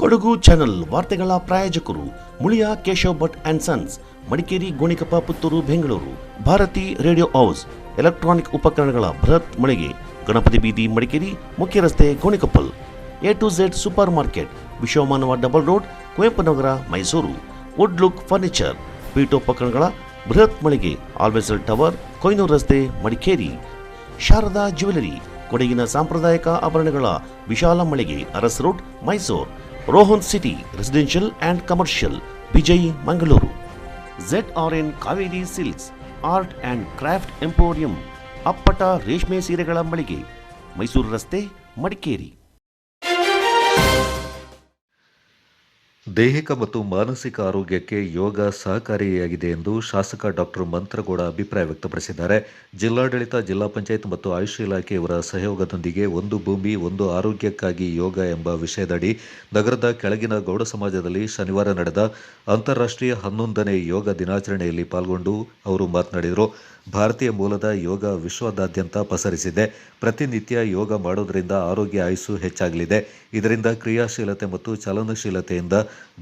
Kodagu channel ವಾರ್ತೆಗಳ ಪ್ರಾಯೋಜಕರು Muliya Keshav Bhat and sons, Madikeri, Gonikoppa, Puttur, Bengaluru. Bharati radio house, electronic ಉಪಕರಣಗಳ ಬೃಹತ್ ಮಳಿಗೆ, ಗಣಪತಿ ಬೀದಿ, ಮಡಿಕೇರಿ, ಮುಖ್ಯ ರಸ್ತೆ, Gonikoppal. A2Z super market, Vishwamanava double road, Kuvempu Nagar, Mysuru. Wood look furniture, ಪೀಠೋಪಕರಣಗಳ ಬೃಹತ್ ಮಳಿಗೆ, ಆಲ್ವೆಸಲ್ ಟವರ್, ಕೊಯ್ನೂರು ರಸ್ತೆ, ಮಡಿಕೇರಿ. ಶಾರದಾ ಜ್ಯುವೆಲರಿ, ಕೊಡಗಿನ ಸಾಂಪ್ರದಾಯಿಕ ಆಭರಣಗಳ ವಿಶಾಲ ಮಳಿಗೆ, Arasu road, Mysuru. Rohan city residential and commercial, Vijay, Mangaluru. ZRN Kaveri silks, art and craft emporium, ಅಪ್ಪಟ ರೇಷ್ಮೆ ಸೀರೆಗಳ ಮಳಿಗೆ, ಮೈಸೂರು ರಸ್ತೆ, ಮಡಿಕೇರಿ. ದೈಹಿಕ ಮತ್ತು ಮಾನಸಿಕ ಆರೋಗ್ಯಕ್ಕೆ ಯೋಗ ಸಹಕಾರಿಯಾಗಿದೆ ಎಂದು ಶಾಸಕ ಡಾಕ್ಟರ್ ಮಂತ್ರಗೌಡ ಅಭಿಪ್ರಾಯ ವ್ಯಕ್ತಪಡಿಸಿದ್ದಾರೆ. ಜಿಲ್ಲಾಡಳಿತ, ಜಿಲ್ಲಾ ಪಂಚಾಯತ್ ಮತ್ತು ಆಯುಷ್ ಇಲಾಖೆಯವರ ಸಹಯೋಗದೊಂದಿಗೆ ಒಂದು ಭೂಮಿ ಒಂದು ಆರೋಗ್ಯಕ್ಕಾಗಿ ಯೋಗ ಎಂಬ ವಿಷಯದಡಿ ನಗರದ ಕೆಳಗಿನ ಗೌಡ ಸಮಾಜದಲ್ಲಿ ಶನಿವಾರ ನಡೆದ ಅಂತಾರಾಷ್ಟ್ರೀಯ 11ನೇ ಯೋಗ ದಿನಾಚರಣೆಯಲ್ಲಿ ಪಾಲ್ಗೊಂಡು ಅವರು ಮಾತನಾಡಿದರು. ಭಾರತೀಯ ಮೂಲದ ಯೋಗ ವಿಶ್ವದಾದ್ಯಂತ ಪಸರಿಸಿದೆ. ಪ್ರತಿನಿತ್ಯ ಯೋಗ ಮಾಡೋದರಿಂದ ಆರೋಗ್ಯ ಆಯುಸ್ಸು ಹೆಚ್ಚಾಗಲಿದೆ. ಇದರಿಂದ ಕ್ರಿಯಾಶೀಲತೆ ಮತ್ತು ಚಲನಶೀಲತೆಯಿಂದ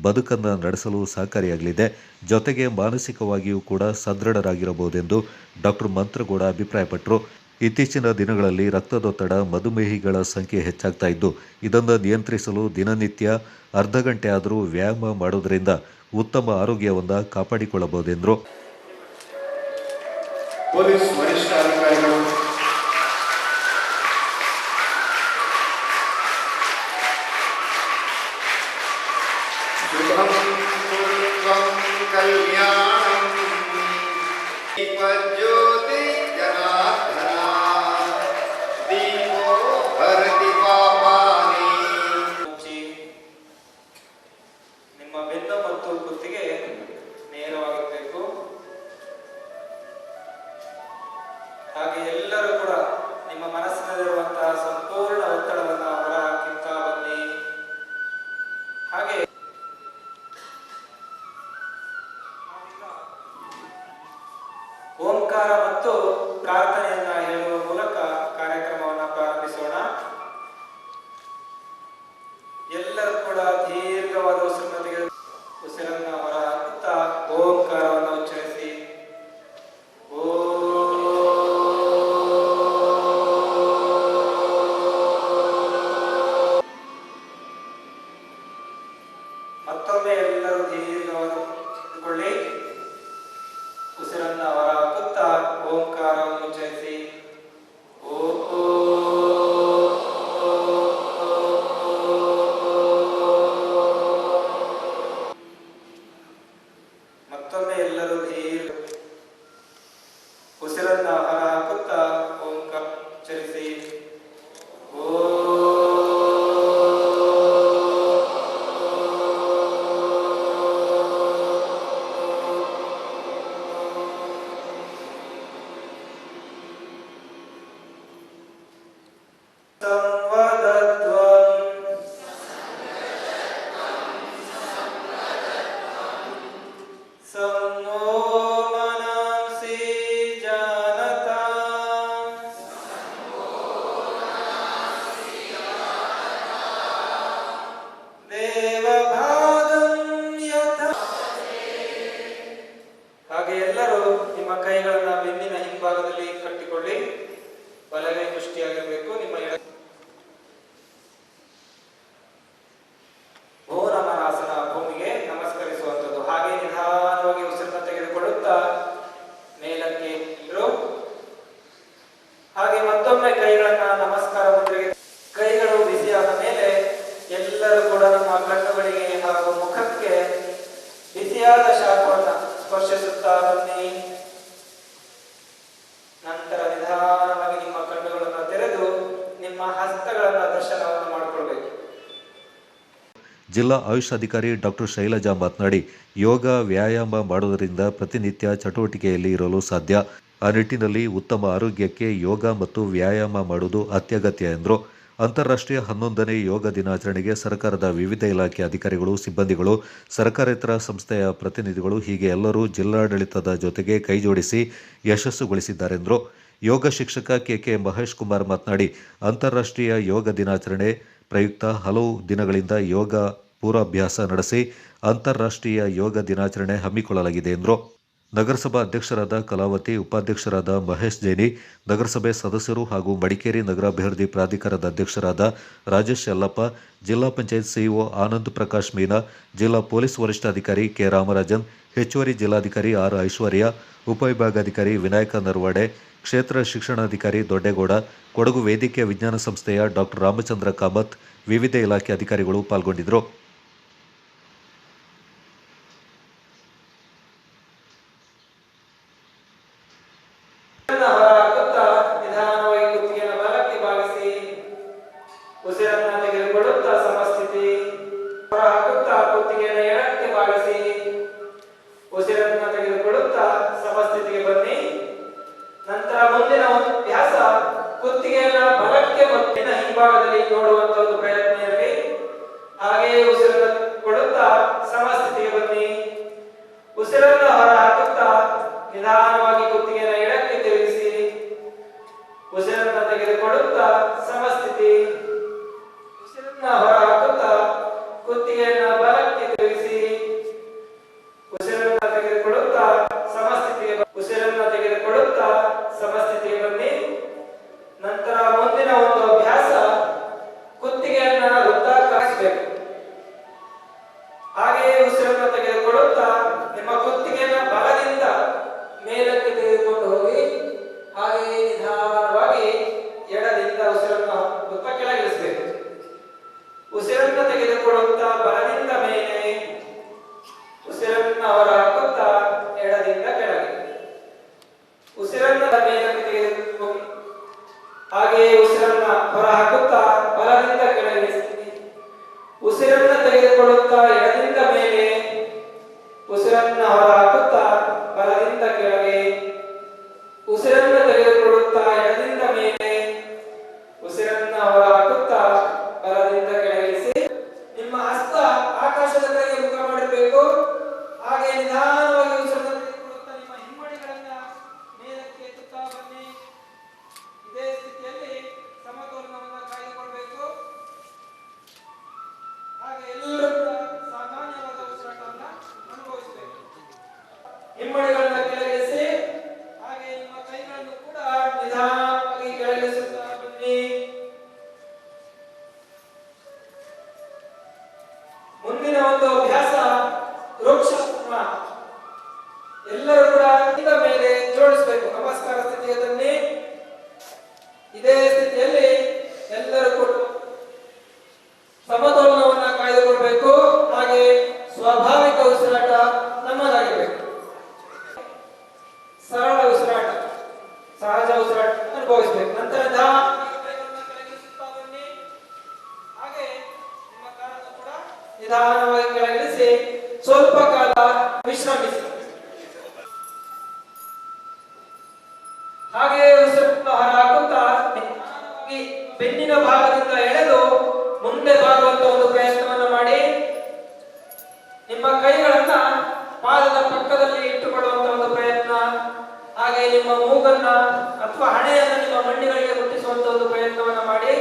ಬದುಕನ್ನು ನಡೆಸಲು ಸಹಕಾರಿಯಾಗಲಿದೆ. ಜೊತೆಗೆ ಮಾನಸಿಕವಾಗಿಯೂ ಕೂಡ ಸದೃಢರಾಗಿರಬಹುದೆಂದು ಡಾಕ್ಟರ್ ಮಂತ್ರಗೌಡ ಅಭಿಪ್ರಾಯಪಟ್ಟರು. ಇತ್ತೀಚಿನ ದಿನಗಳಲ್ಲಿ ರಕ್ತದೊತ್ತಡ, ಮಧುಮೇಹಿಗಳ ಸಂಖ್ಯೆ ಹೆಚ್ಚಾಗ್ತಾ ಇದ್ದು, ಇದನ್ನು ನಿಯಂತ್ರಿಸಲು ದಿನನಿತ್ಯ ಅರ್ಧ ಗಂಟೆ ಆದರೂ ವ್ಯಾಯಾಮ ಮಾಡೋದರಿಂದ ಉತ್ತಮ ಆರೋಗ್ಯವನ್ನು ಕಾಪಾಡಿಕೊಳ್ಳಬಹುದೆಂದರು. ಪೊಲೀಸ್ ವರಿಷ್ಠಾಧಿಕಾರಿಗಳು, ಶುಭಂ ಕುರುತ್ವಂ ಕಲ್ಯಾಣಂ ದೀಪಜ್ಯೋತಿ ಜನಾರ್ದನ ದೀಪೋ ಹರತಿ ಪಾಪಾನಿ. ನಿಮ್ಮ ಬೆನ್ನು ಮತ್ತು ಕುತ್ತಿಗೆ ನೇರವಾಗಿರಬೇಕು. ಹಾಗೆ ಎಲ್ಲರೂ ಕೂಡ ನಿಮ್ಮ ಮನಸ್ಸಿನಲ್ಲಿರುವಂತಹ ಸಂಪೂರ್ಣ ಒತ್ತಡವನ್ನು ಹೊರಹಾಕಿಂತ ಬನ್ನಿ. ಹಾಗೆ ಓಂಕಾರ ಮತ್ತು ಪ್ರಾರ್ಥನೆಯನ್ನ ಹೇಳುವ ಮೂಲಕ ಕಾರ್ಯಕ್ರಮವನ್ನು ಪ್ರಾರಂಭಿಸೋಣ. ಎಲ್ಲರೂ ಕೂಡ ದೀರ್ಘವಾದ ಉಸಿರನ್ನು ಹೊರಹಾಕುತ್ತಾ ಓಂಕಾರವನ್ನು ಉಚ್ಚರಿಸಿ. ಮತ್ತೊಮ್ಮೆ ಎಲ್ಲರೂ ದೀರ್ಘವಾಗಿ ಉಸಿರನ್ನ ಹೊರಹಾಕುತ್ತಾ ಓಂಕಾರವನ್ನು ಉಚ್ಚರಿಸಿ. ಮತ್ತೊಮ್ಮೆ ಎಲ್ಲರೂ ಉಸಿರನ್ನ ಹೊರಹಾಕುತ್ತಾ ಓಂಕಾರ ಉಚ್ಚರಿಸಿ. ಹಾಗೆ ಎಲ್ಲರೂ ನಿಮ್ಮ ಕೈಗಳನ್ನ ಬೆನ್ನಿನ ಹಿಂಭಾಗದಲ್ಲಿ ಕಟ್ಟಿಕೊಳ್ಳಿ. ಬಲಗೈ ಮುಷ್ಟಿಯಾಗಿರಬೇಕು. ನಿಮ್ಮ ಭೂನಮನಾಸನ, ಭೂಮಿಗೆ ನಮಸ್ಕರಿಸುವಂಥದ್ದು. ಹಾಗೆ ನಿಧಾನವಾಗಿ ಉಸಿರನ್ನ ತೆಗೆದುಕೊಳ್ಳುತ್ತಾ ಮೇಲಕ್ಕೆ ಇದ್ರು. ಹಾಗೆ ಮತ್ತೊಮ್ಮೆ ಕೈಗಳನ್ನ ನಮಸ್ಕಾರ ಮುದ್ರೆಗೆ, ಕೈಗಳು ಬಿಸಿಯಾದ ಮೇಲೆ ಎಲ್ಲರೂ ಕೂಡ ನಮ್ಮ ಕಣ್ಣುಗಳಿಗೆ ಹಾಗೂ ಮುಖಕ್ಕೆ ಬಿಸಿಯಾದ ಶಾಖವನ್ನು ಸ್ಪರ್ಶಿಸುತ್ತಾ ಬನ್ನಿ. ನಂತರ ನಿಧಾನವಾಗಿ ನಿಮ್ಮ ಕಣ್ಣುಗಳನ್ನು ತೆರೆದು ನಿಮ್ಮ ಹಸ್ತಗಳನ್ನ ದರ್ಶನವನ್ನು ಮಾಡಿಕೊಳ್ಬೇಕು. ಜಿಲ್ಲಾ ಆಯುಷ್ ಅಧಿಕಾರಿ ಡಾಕ್ಟರ್ ಶೈಲಜಾ ಮಾತನಾಡಿ, ಯೋಗ ವ್ಯಾಯಾಮ ಮಾಡುವುದರಿಂದ ಪ್ರತಿನಿತ್ಯ ಚಟುವಟಿಕೆಯಲ್ಲಿ ಇರಲು ಸಾಧ್ಯ. ಆ ನಿಟ್ಟಿನಲ್ಲಿ ಉತ್ತಮ ಆರೋಗ್ಯಕ್ಕೆ ಯೋಗ ಮತ್ತು ವ್ಯಾಯಾಮ ಮಾಡುವುದು ಅತ್ಯಗತ್ಯ ಎಂದರು. ಅಂತಾರಾಷ್ಟ್ರೀಯ 11ನೇ ಯೋಗ ದಿನಾಚರಣೆಗೆ ಸರ್ಕಾರದ ವಿವಿಧ ಇಲಾಖೆ ಅಧಿಕಾರಿಗಳು, ಸಿಬ್ಬಂದಿಗಳು, ಸರ್ಕಾರೇತರ ಸಂಸ್ಥೆಯ ಪ್ರತಿನಿಧಿಗಳು ಹೀಗೆ ಎಲ್ಲರೂ ಜಿಲ್ಲಾಡಳಿತದ ಜೊತೆಗೆ ಕೈಜೋಡಿಸಿ ಯಶಸ್ಸುಗೊಳಿಸಿದ್ದಾರೆಂದರು. ಯೋಗ ಶಿಕ್ಷಕ ಕೆ ಮಹೇಶ್ ಕುಮಾರ್ ಮಾತನಾಡಿ, ಅಂತಾರಾಷ್ಟ್ರೀಯ ಯೋಗ ದಿನಾಚರಣೆ ಪ್ರಯುಕ್ತ ಹಲವು ದಿನಗಳಿಂದ ಯೋಗ ಪೂರ್ವಾಭ್ಯಾಸ ನಡೆಸಿ ಅಂತಾರಾಷ್ಟ್ರೀಯ ಯೋಗ ದಿನಾಚರಣೆ ಹಮ್ಮಿಕೊಳ್ಳಲಾಗಿದೆ ಎಂದರು. ನಗರಸಭಾ ಅಧ್ಯಕ್ಷರಾದ ಕಲಾವತಿ, ಉಪಾಧ್ಯಕ್ಷರಾದ ಮಹೇಶ್ ಜೈನಿ, ನಗರಸಭೆ ಸದಸ್ಯರು ಹಾಗೂ ಮಡಿಕೇರಿ ನಗರಾಭಿವೃದ್ಧಿ ಪ್ರಾಧಿಕಾರದ ಅಧ್ಯಕ್ಷರಾದ ರಾಜೇಶ್ ಯಲ್ಲಪ್ಪ, ಜಿಲ್ಲಾ ಪಂಚಾಯತ್ ಸಿಇಒ ಆನಂದ್ ಪ್ರಕಾಶ್ ಮೀನಾ, ಜಿಲ್ಲಾ ಪೊಲೀಸ್ ವರಿಷ್ಠಾಧಿಕಾರಿ ಕೆ ರಾಮರಾಜನ್, ಹೆಚ್ಚುವರಿ ಜಿಲ್ಲಾಧಿಕಾರಿ ಆರ್ ಐಶ್ವರ್ಯ, ಉಪವಿಭಾಗಾಧಿಕಾರಿ ವಿನಾಯಕ ನರ್ವಾಡೆ, ಕ್ಷೇತ್ರ ಶಿಕ್ಷಣಾಧಿಕಾರಿ ದೊಡ್ಡೇಗೌಡ, ಕೊಡಗು ವೈದ್ಯಕೀಯ ವಿಜ್ಞಾನ ಸಂಸ್ಥೆಯ ಡಾ ರಾಮಚಂದ್ರ ಕಾಮತ್, ವಿವಿಧ ಇಲಾಖೆ ಅಧಿಕಾರಿಗಳು ಪಾಲ್ಗೊಂಡಿದ್ದರು. ನಿಧಾನವಾಗಿ ಕುತ್ತಿಗೆಯನ್ನು ಬಲಕ್ಕೆ ಭಾಗಿಸಿ ಉಸಿರನ್ನು ತೆಗೆದುಕೊಳ್ಳುತ್ತಾ ಸಮಸ್ಥಿತಿ. ಹೊರ ಹಾಕುತ್ತಾ ಕುತ್ತಿಗೆಯನ್ನು ಎಡಕ್ಕೆ ಭಾಗಿಸಿ ಉಸಿರನ್ನು ತೆಗೆದುಕೊಳ್ಳುತ್ತಾ ಸಮಸ್ಥಿತಿಗೆ ಬನ್ನಿ. ನಂತರ ಮುಂದಿನ ಅಭ್ಯಾಸ ಕುತ್ತಿಗೆಯನ್ನ ಬಲಕ್ಕೆ ಮತ್ತು ಹಿಂಭಾಗದಲ್ಲಿ ನೋಡುವಂತ ಒಂದು ಪ್ರಯತ್ನ ಇರಲಿ. ಹಾಗೆಯೇ ಉಸಿರನ್ನು ಕೊಡುತ್ತಾ ಸಮಸ್ಥಿತಿಗೆ ಬನ್ನಿ. ಉಸಿರನ್ನು ಹೊರ ಹಾಕುತ್ತಾ ನಿಧಾನವಾಗಿ ಕುತ್ತಿಗೆಯನ್ನು ಎಡಕ್ಕೆ ತಿರುಗಿಸಿ ಉಸಿರನ್ನು ತೆಗೆದುಕೊಳ್ಳುತ್ತಾ ಸಮಸ್ಥಿತಿ. ಉಸಿರನ್ನ ಹೊರ ಹಾಕುತ್ತಾ ಕುತ್ತಿಗೆಯನ್ನು ಬಲಕ್ಕೆ ತಿರುಗಿಸಿ ಉಸಿರನ್ನು ತೆಗೆದುಕೊಳ್ಳುತ್ತಾ ಸಮಸ್ಥಿತಿಗೆ ಉಸಿರನ್ನು ತೆಗೆದುಕೊಳ್ಳುತ್ತಾ ಸಮಸ್ಥಿತಿಗೆ ಬನ್ನಿ. ನಂತರ ಮುಂದಿನ ಒಂದು ಅಭ್ಯಾಸ ಕುತ್ತಿಗೆಯನ್ನ ವೃತ್ತಾಕಾರಬೇಕು. ಹಾಗೆಯೇ ಉಸಿರನ್ನು ತೆಗೆದುಕೊಳ್ಳುತ್ತಾ ನಿಮ್ಮ ಕುತ್ತಿಗೆಯನ್ನ ಬಲದಿಂದ ಮೇಲಕ್ಕೆ ತೆಗೆದುಕೊಂಡು ಹೋಗಿ ಹಾಗೆಯೇ ನಿಧಾನವಾಗಿ ಎಡದಿಂದ ಉಸಿರನ್ನು ವೃತ್ತ ಕೆಳಗಿಳಿಸಬೇಕು. ಉಸಿರನ್ನು ತೆಗೆದುಕೊಳ್ಳುತ್ತಾ ಬಲದಿಂದ ಮೇಲೆ, ಉಸಿರನ್ನು ಹೊರ ಹಾಕುತ್ತಾ ಎಡದಿಂದ ಕೆಳಗೆ, ಉಸಿರನ್ನ ಮೇಲಕ್ಕೆ ತೆಗೆದುಕೊಂಡು ಹಾಗೆಯೇ ಉಸಿರನ್ನ ಹೊರ ಹಾಕುತ್ತಾ ಬಲದಿಂದ ಕೆಳಗಿಳಿಸಿ, ಉಸಿರನ್ನ ತೆಗೆದುಕೊಳ್ಳುತ್ತಾ ಎಡದಿಂದ ಮೇಲೆ, ಉಸಿರನ್ನ ಹೊರ ಹಾಕುತ್ತಾ ಬಲದಿಂದ ಕೆಳಗೆ, ಉಸಿರನ್ನ ತೆಗೆದುಕೊಳ್ಳುತ್ತಾ ಎಡದಿಂದ ಮೇಲೆ, ಉಸಿರನ್ನ ಹೊರ ಹಾಕುತ್ತಾ ಬಲದಿಂದ ಕೆಳಗಿಳಿಸಿ. ನಿಮ್ಮ ಹಸ್ತ ಆಕಾಶದ ಕಡೆಗೆ ಮುಖ ಮಾಡಬೇಕು. ಹಾಗೆ ನಿಧಾನವಾಗಿ ಉಸಿರನ್ನು ತೆಗೆದುಕೊಳ್ಳುತ್ತಾ ನಿಮ್ಮ ಹಿಮ್ಮಡಿಗಳನ್ನ ಮೇಲಕ್ಕೆ ಎತ್ತುತ್ತಾ ಬನ್ನಿ. ಇದೇ ಸ್ಥಿತಿಯಲ್ಲಿ ಸಮತೋಲನವನ್ನು ಕಾಯ್ದುಕೊಳ್ಬೇಕು. ಹಾಗೆ ಎಲ್ಲರೂ ಕೂಡ ಸಾಮಾನ್ಯವಾದ ಉಸಿರಾಟವನ್ನು ಅನುಭವಿಸಬೇಕು. ಹಿಮ್ಮಡಿಗಳನ್ನ ಕೆಳಗಿಳಿಸಿ. ಹಾಗೆ ನಿಮ್ಮ ಕೈಗಳನ್ನು ಕೂಡ ನಿಧಾನವಾಗಿ ಕೆಳಗಿಳಿಸುತ್ತಾ ಬನ್ನಿ. ಮುಂದಿನ ಒಂದು ಅಭ್ಯಾಸ ವೃಕ್ಷಾಸನ. ಎಲ್ಲರೂ ಕೂಡ ಹಿಂದ ಮೇಲೆ ಜೋಡಿಸಬೇಕು. ನಮಸ್ಕಾರ ಸ್ಥಿತಿಗೆ ಬನ್ನಿ. ಇದೇ ಸ್ಥಿತಿಯಲ್ಲಿ ಎಲ್ಲರೂ ಕೂಡ ಸಮತೋಲನವನ್ನ ಕಾಯ್ದುಕೊಳ್ಬೇಕು. ಹಾಗೆ ಸ್ವಾಭಾವಿಕ ಉಸಿರಾಟ ನಮ್ಮದಾಗಿರಬೇಕು. ಸರಳ ಉಸಿರಾಟ, ಸಹಜ ಉಸಿರಾಟ ಅನುಭವಿಸಬೇಕು. ನಂತರ ಕೆಳಗಿಳಿಸುತ್ತಾ ಬನ್ನಿ. ಹಾಗೆ ನಿಮ್ಮ ಕಾಲನ್ನು ಕೂಡ ನಿಧಾನವಾಗಿ ಕೆಳಗಿಳಿಸಿ ಸ್ವಲ್ಪ ಕಾಲ ವಿಶ್ರಮಿಸಿ. ಹಾಗೆ ಉಸಿರನ್ನು ಹೊರ ಹಾಕುತ್ತಾ ನಿಧಾನವಾಗಿ ಬೆನ್ನಿನ ಭಾಗದಿಂದ ಎಳೆದು ಮುಂದೆ ಬಾಗುವಂತ ಒಂದು ಪ್ರಯತ್ನವನ್ನು ಮಾಡಿ. ನಿಮ್ಮ ಕೈಗಳನ್ನ ಪಾದದ ಪಕ್ಕದಲ್ಲಿ ಇಟ್ಟುಕೊಳ್ಳುವಂತ ಒಂದು ಪ್ರಯತ್ನ. ಹಾಗೆ ನಿಮ್ಮ ಮೂಗನ್ನ ಅಥವಾ ಹಣೆಯನ್ನು ನಿಮ್ಮ ಮಂಡಿಗಳಿಗೆ ಮುಟ್ಟಿಸುವಂತ ಒಂದು ಪ್ರಯತ್ನವನ್ನು ಮಾಡಿ.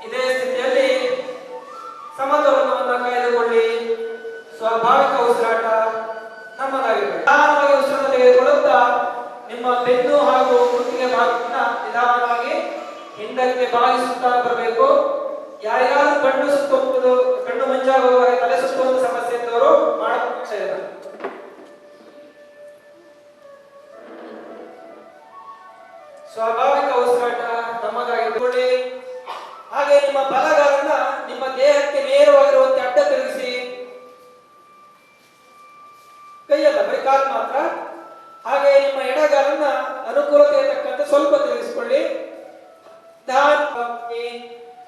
ಇದೇ ಸ್ಥಿತಿಯಲ್ಲಿ ಸಮತೋಲನವನ್ನು ಕಾಯ್ದುಕೊಳ್ಳಿ. ಸ್ವಾಭಾವಿಕ ಉಸಿರಾಟ ನಮ್ಮದಾಗಿರಬೇಕು. ನಿಧಾನವಾಗಿ ಉಸಿರನ್ನು ತೆಗೆದುಕೊಳ್ಳುತ್ತಾ ನಿಮ್ಮ ಬೆನ್ನು ಹಾಗೂ ಕುತ್ತಿಗೆ ಭಾಗವನ್ನ ನಿಧಾನವಾಗಿ ಹಿಂದಕ್ಕೆ ಬಾಗಿಸುತ್ತಾ ಬರಬೇಕು. ಯಾರಿಗಾದ್ರೂ ಕಣ್ಣು ಸುತ್ತುವುದು, ಕಣ್ಣು ಮಂಜಾಗುವ, ತಲೆ ಸುತ್ತುವಂತ ಸಮಸ್ಯೆ ಇದ್ದವರು ಮಾಡಬಹುದು. ಸ್ವಾಭಾವಿಕ ಉಸಿರಾಟ ನಮ್ಮದಾಗಿರಲಿ. ಹಾಗೆ ನಿಮ್ಮ ಬಲಗಾಲನ್ನ ನಿಮ್ಮ ದೇಹಕ್ಕೆ ನೇರವಾಗಿರುವಂತೆ ಅಡ್ಡ ತಿರುಗಿಸಿ. ಕೈಯಲ್ಲ, ಬರೀ ಕಾಲು ಮಾತ್ರ. ಹಾಗೆ ನಿಮ್ಮ ಎಡಗಾಲನ್ನ ಅನುಕೂಲತೆಗೆ ತಕ್ಕಂತೆ ಸ್ವಲ್ಪ ತಿರುಗಿಸಿಕೊಳ್ಳಿ.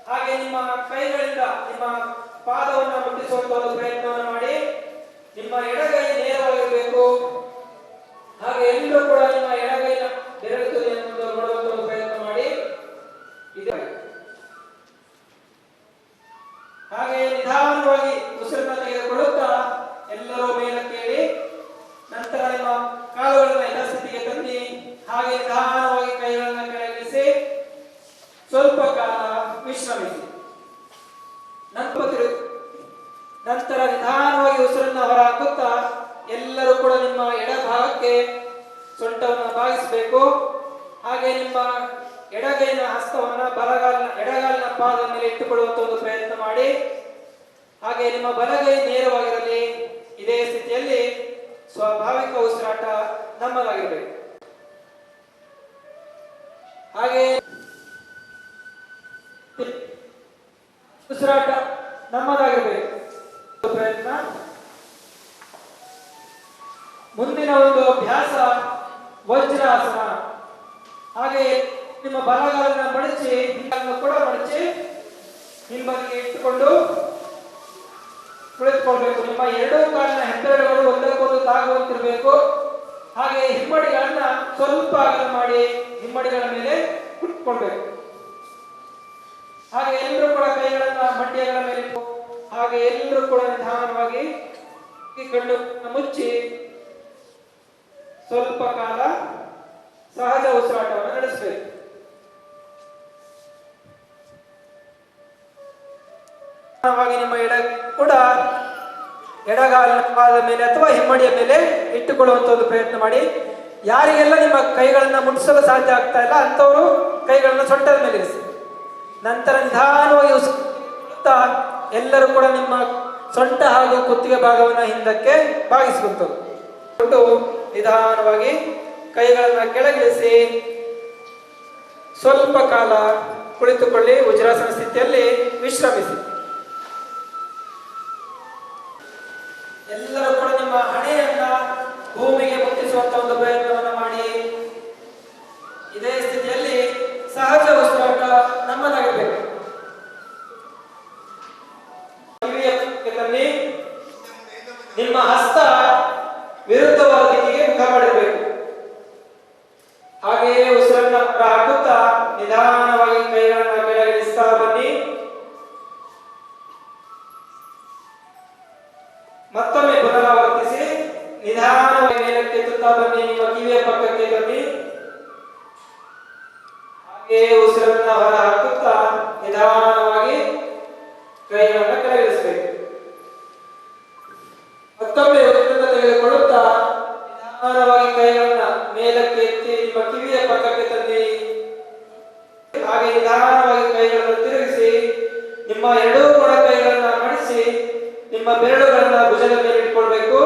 ಹಾಗೆ ನಿಮ್ಮ ಕೈಗಳಿಂದ ನಿಮ್ಮ ಪಾದವನ್ನು ಮುಟ್ಟಿಸುವಂತ ಒಂದು ಪ್ರಯತ್ನವನ್ನು ಮಾಡಿ. ನಿಮ್ಮ ಎಡಗೈ ನೇರವಾಗಿರಬೇಕು. ಹಾಗೆ ಎಲ್ಲರೂ ಕೂಡ ನಿಮ್ಮ ಎಡಗೈನ ಬೆರಳು ತುದಿಯನ್ನು ನೋಡುವಂತ ಒಂದು ಪ್ರಯತ್ನ ಮಾಡಿ. ಹಾಗೆ ನಿಧಾನವಾಗಿ ಉಸಿರನ್ನು ತೆಗೆದುಕೊಳ್ಳುತ್ತಾ ಎಲ್ಲರೂ ಮೇಲಕ್ಕೆ ಏಳಿ. ನಂತರ ನಿಮ್ಮ ಕಾಲುಗಳನ್ನು ಯಥಾಸ್ಥಿತಿಗೆ ತನ್ನಿ. ಹಾಗೆ ನಿಧಾನವಾಗಿ ಕೈಗಳನ್ನು ಕೆಳಗಿಳಿಸಿ ಸ್ವಲ್ಪ ಕಾಲ ವಿಶ್ರಮಿಸಿ. ನಂತರ ಕೂಡ ನಿಮ್ಮ ಎಡಭಾಗಕ್ಕೆ ಸೊಂಟವನ್ನು ಬಾಗಿಸಬೇಕು. ಹಾಗೆ ನಿಮ್ಮ ಎಡಗೈನ ಹಸ್ತವನ್ನು ಎಡಗಾಲಿನ ಪಾದದ ಮೇಲೆ ಇಟ್ಟುಕೊಳ್ಳುವಂತ ಒಂದು ಪ್ರಯತ್ನ ಮಾಡಿ. ಹಾಗೆ ನಿಮ್ಮ ಬಲಗೈ ನೇರವಾಗಿರಲಿ. ಇದೇ ಸ್ಥಿತಿಯಲ್ಲಿ ಸ್ವಾಭಾವಿಕ ಉಸಿರಾಟ ನಮ್ಮದಾಗಿರಬೇಕು. ಹಾಗೆ ಉಸಿರಾಟ ನಮ್ಮದಾಗಿರಬೇಕು. ಪ್ರಯತ್ನ. ಮುಂದಿನ ಒಂದು ಅಭ್ಯಾಸ ವಜ್ರಾಸನ. ಹಾಗೆ ನಿಮ್ಮ ಬಲಗಾಲನ್ನ ಮಡಚಿ ಹಿಂಗನ್ನು ಕೂಡ ಮಡಚಿ ಹಿಂಬದಿಗೆ ಇಟ್ಟುಕೊಂಡು ಕುಳಿತುಕೊಳ್ಬೇಕು. ನಿಮ್ಮ ಎರಡೂ ಕಾಲಿನ ಹೆಬ್ಬೆರಳುಗಳು ಒಂದಕ್ಕೊಂದು ತಾಗುವಂತಿರಬೇಕು. ಹಾಗೆ ಹಿಮ್ಮಡಿಗಳನ್ನ ಸ್ವಲ್ಪ ಅಗಲ ಮಾಡಿ ಹಿಮ್ಮಡಿಗಳ ಮೇಲೆ ಕುಳಿತುಕೊಳ್ಬೇಕು. ಹಾಗೆ ಎಲ್ಲರೂ ಕೂಡ ಕೈಗಳನ್ನ ಮಂಡಿಗಳ ಮೇಲೆ ಹಾಗೆ ಎಲ್ಲರೂ ಕೂಡ ನಿಧಾನವಾಗಿ ಕಣ್ಣನ್ನು ಮುಚ್ಚಿ ಸ್ವಲ್ಪ ಕಾಲ ಸಹಜ ಉಸಿರಾಟವನ್ನು ನಡೆಸಬೇಕು. ನಿಮ್ಮ ಕೂಡ ಎಡಗಾಲಿನ ಪಾದದ ಮೇಲೆ ಅಥವಾ ಹಿಮ್ಮಡಿಯ ಮೇಲೆ ಇಟ್ಟುಕೊಳ್ಳುವಂತ ಒಂದು ಪ್ರಯತ್ನ ಮಾಡಿ. ಯಾರಿಗೆಲ್ಲ ನಿಮ್ಮ ಕೈಗಳನ್ನ ಮುಟ್ಟಿಸಲು ಸಾಧ್ಯ ಆಗ್ತಾ ಇಲ್ಲ ಅಂತವರು ಕೈಗಳನ್ನ ಸೊಂಟದ ಮೇಲೆ ಇರಿಸಿ. ನಂತರ ನಿಧಾನವಾಗಿ ಉಸಿರುತ್ತಾ ಎಲ್ಲರೂ ಕೂಡ ನಿಮ್ಮ ಸೊಂಟ ಹಾಗೂ ಕುತ್ತಿಗೆ ಭಾಗವನ್ನು ಹಿಂದಕ್ಕೆ ಬಾಗಿಸಿಕೊಂಡು ನಿಧಾನವಾಗಿ ಕೈಗಳನ್ನ ಕೆಳಗಿಳಿಸಿ ಸ್ವಲ್ಪ ಕಾಲ ಕುಳಿತುಕೊಳ್ಳಿ. ವಜ್ರಾಸನ ಸ್ಥಿತಿಯಲ್ಲಿ ವಿಶ್ರಮಿಸಿ. ಎಲ್ಲರೂ ಕೂಡ ನಿಮ್ಮ ಹಣೆಯನ್ನ ಭೂಮಿಗೆ ಮುಟ್ಟಿಸುವಂತ ಒಂದು ಪ್ರಯತ್ನವನ್ನು ಮಾಡಿ. ಇದೇ ಸ್ಥಿತಿಯಲ್ಲಿ ಸಹಜ ಉಸಿರಾಟ ನಮ್ಮದಾಗಿರಬೇಕು. ನಿಮ್ಮ ಹಸ್ತ ವಿರುದ್ಧವಾದ ದಿಕ್ಕಿಗೆ ಮುಖ ಮಾಡಿರಬೇಕು. ಹಾಗೆಯೇ ಉಸಿರನ್ನ ಹಾಕುತ್ತಾ ನಿಧಾನವಾಗಿ ಕೈಗಳನ್ನ ಕೆಳಗಿಳಿಸ್ತಾ ಬನ್ನಿ. ಮತ್ತೊಮ್ಮೆ ಪುನರಾವರ್ತಿಸಿ ನಿಧಾನವಾಗಿ ಮೇಲಕ್ಕೆ ಎತ್ತುತ್ತಾ ಬನ್ನಿ. ನಿಮ್ಮ ಕಿವಿಯ ಪಕ್ಕಕ್ಕೆ ಬನ್ನಿ. ಹಾಗೆಯೇ ಉಸಿರನ್ನ ಹೊರ ಹಾಕುತ್ತಾ ನಿಧಾನವಾಗಿ ಕೈಗಳನ್ನ ಕೆಳಗಿಳಿಸಬೇಕು. ಮತ್ತೊಮ್ಮೆ ಉಸಿರನ್ನ ತೆಗೆದುಕೊಳ್ಳುತ್ತಾ ನಿಧಾನವಾಗಿ ಕೈಗಳನ್ನ ಮೇಲಕ್ಕೆ ಎತ್ತಿ ನಿಮ್ಮ ಕಿವಿಯ ಪಕ್ಕಕ್ಕೆ ತನ್ನಿ. ಹಾಗೆ ನಿಧಾನವಾಗಿ ಕೈಗಳನ್ನು ತಿರುಗಿಸಿ ನಿಮ್ಮ ಎರಡೂ ಕೂಡ ಕೈಗಳನ್ನ ಮಡಿಸಿ ನಿಮ್ಮ ಬೆರಳುಗಳನ್ನ ಭುಜದ ಮೇಲೆ ಇಟ್ಕೊಳ್ಬೇಕು.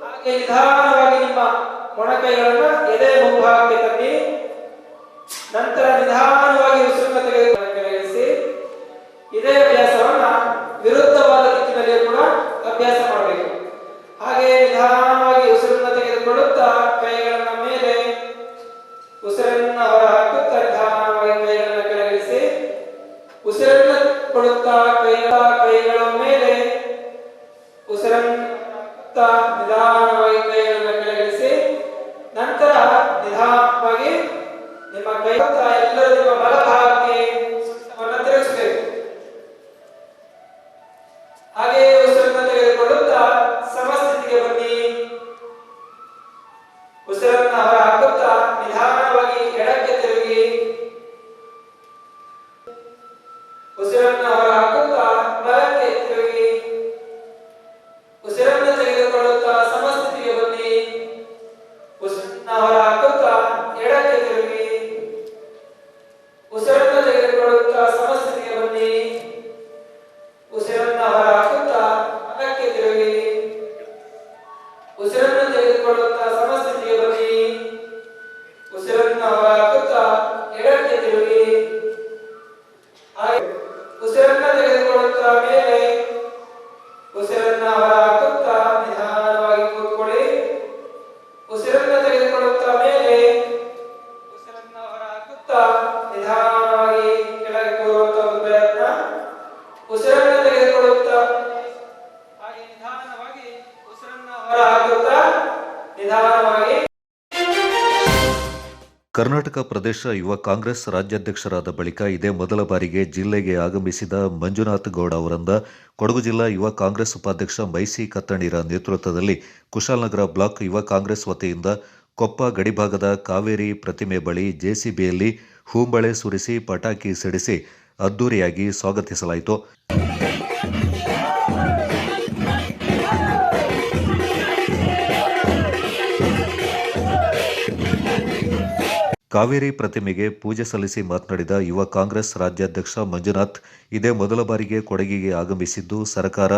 ಹಾಗೆ ನಿಧಾನವಾಗಿ ನಿಮ್ಮ ಮೊಣಕೈಗಳನ್ನ ಎದೆ ಮುಂಭಾಗಕ್ಕೆ ತನ್ನಿ. ನಂತರ ನಿಧಾನವಾಗಿ ಉಸಿರನ್ನ ತೆಗೆದುಕೊಳ್ಳಿ. ಇದೇ ಅಭ್ಯಾಸವನ್ನ ವಿರುದ್ಧವಾದ ದಿಕ್ಕಿನಲ್ಲಿ ಕೂಡ ಅಭ್ಯಾಸ ಮಾಡಬೇಕು. ಹಾಗೆ ನಿಧಾನವಾಗಿ ಉಸಿರನ್ನ ತೆಗೆದುಕೊಳ್ಳುತ್ತಾ ಕೈಗಳನ್ನ ಮೇಲೆ ಉಸಿರನ್ನ ಹೊರ ಹಾಕುತ್ತಾ ನಿಧಾನವಾಗಿ ಕೈಗಳನ್ನ ಕೆಳಗಿಳಿಸಿ. ಉಸಿರನ್ನ ಕೊಡುತ್ತಾ ಕೈಗಳ ಮೇಲೆ ಉಸಿರನ್ನ ನಿಧಾನವಾಗಿ ಕೈಗಳನ್ನ ಕೆಳಗಿಳಿಸಿ. ನಂತರ ನಿಧಾನವಾಗಿ ನಿಮ್ಮ ಕೈ ಎಲ್ಲರೂ ನಿಮ್ಮ ಬಲಭಾಗಕ್ಕೆ ತಿರುಗಿಸಬೇಕು. ಹಾಗೆ ಉಸಿರನ್ನ ತೆಗೆದುಕೊಳ್ಳುತ್ತಾ ಸಮಸ್ಥಿತಿಗೆ ಬನ್ನಿ. ಉಸಿರನ್ನ ಹೊರ ಹಾಕುತ್ತಾ ನಿಧಾನವಾಗಿ ಎಡಕ್ಕೆ ತಿರುಗಿ. ಉಸಿರನ್ನ ಹೊರ ಹಾಕುತ್ತಾ ಬಲಕ್ಕೆ ತಿರುಗಿ. ಉಸಿರನ್ನ ತೆಗೆದುಕೊಳ್ಳುತ್ತಾ ಸಮಸ್ಥಿತಿಗೆ ಬನ್ನಿ. ಉಸಿರನ್ನ ಹೊರ ಹಾಕುತ್ತಾ ಎಡಕ್ಕೆ ತಿರುಗಿ. ಉಸಿರನ್ನ ತೆಗೆದುಕೊಳ್ಳುತ್ತಾ ಸಮಸ್ಥಿತಿಗೆ ಬನ್ನಿ. ಉಸಿರನ್ನ ಹೊರ ಹಾಕುತ್ತಾ ಬಲಕ್ಕೆ ತಿರುಗಿ. ಉಸಿರನ್ನ ತೆಗೆದುಕೊಳ್ಳುತ್ತಾ ಸಮಸ್ಥಿತಿಗೆ ಬನ್ನಿ. ಉಸಿರನ್ನ ಹೊರ ಹಾಕುತ್ತಾ ಎಡಕ್ಕೆ ತಿರುಗಿ. ಹಾಗೆ ಉಸಿರನ್ನ ತೆಗೆದುಕೊಳ್ಳುತ್ತಾ ಮೇಲೆ ಉಸಿರನ್ನ ಹೊರ ಹಾಕುತ್ತಾ ನಿಧಾನವಾಗಿ ಕೂತ್ಕೊಳ್ಳಿ. ಉಸಿರನ್ನ ತೆಗೆದುಕೊಳ್ಳುತ್ತಾ ಮೇಲೆ ಉಸಿರನ್ನ ಹೊರ ಹಾಕುತ್ತಾ ನಿಧಾನವಾಗಿ ಕೆಳಗೆ ಕೂರುವಂತ ಒಂದು ಪ್ರಯತ್ನ. ಉಸಿರನ್ನ ತೆಗೆದುಕೊಳ್ಳುತ್ತಾ ಹಾಗೆ ನಿಧಾನವಾಗಿ ಉಸಿರನ್ನ ಹೊರ ಹಾಕುತ್ತಾ ನಿಧಾನವಾಗಿ. ಕರ್ನಾಟಕ ಪ್ರದೇಶ ಯುವ ಕಾಂಗ್ರೆಸ್ ರಾಜ್ಯಾಧ್ಯಕ್ಷರಾದ ಬಳಿಕ ಇದೇ ಮೊದಲ ಬಾರಿಗೆ ಜಿಲ್ಲೆಗೆ ಆಗಮಿಸಿದ ಮಂಜುನಾಥ್ ಗೌಡ ಅವರಿಂದ ಕೊಡಗು ಜಿಲ್ಲಾ ಯುವ ಕಾಂಗ್ರೆಸ್ ಉಪಾಧ್ಯಕ್ಷ ಮೈಸಿ ಕತ್ತಣ್ಣೀರ ನೇತೃತ್ವದಲ್ಲಿ ಕುಶಾಲನಗರ ಬ್ಲಾಕ್ ಯುವ ಕಾಂಗ್ರೆಸ್ ವತಿಯಿಂದ ಕೊಪ್ಪ ಗಡಿಭಾಗದ ಕಾವೇರಿ ಪ್ರತಿಮೆ ಬಳಿ ಜೆಸಿಬಿಯಲ್ಲಿ ಹೂಂಬಳೆ ಸುರಿಸಿ ಪಟಾಕಿ ಸಿಡಿಸಿ ಅದ್ದೂರಿಯಾಗಿ ಸ್ವಾಗತಿಸಲಾಯಿತು. ಕಾವೇರಿ ಪ್ರತಿಮೆಗೆ ಪೂಜೆ ಸಲ್ಲಿಸಿ ಮಾತನಾಡಿದ ಯುವ ಕಾಂಗ್ರೆಸ್ ರಾಜ್ಯಾಧ್ಯಕ್ಷ ಮಂಜುನಾಥ್, ಇದೇ ಮೊದಲ ಬಾರಿಗೆ ಕೊಡಗಿಗೆ ಆಗಮಿಸಿದ್ದು ಸರ್ಕಾರ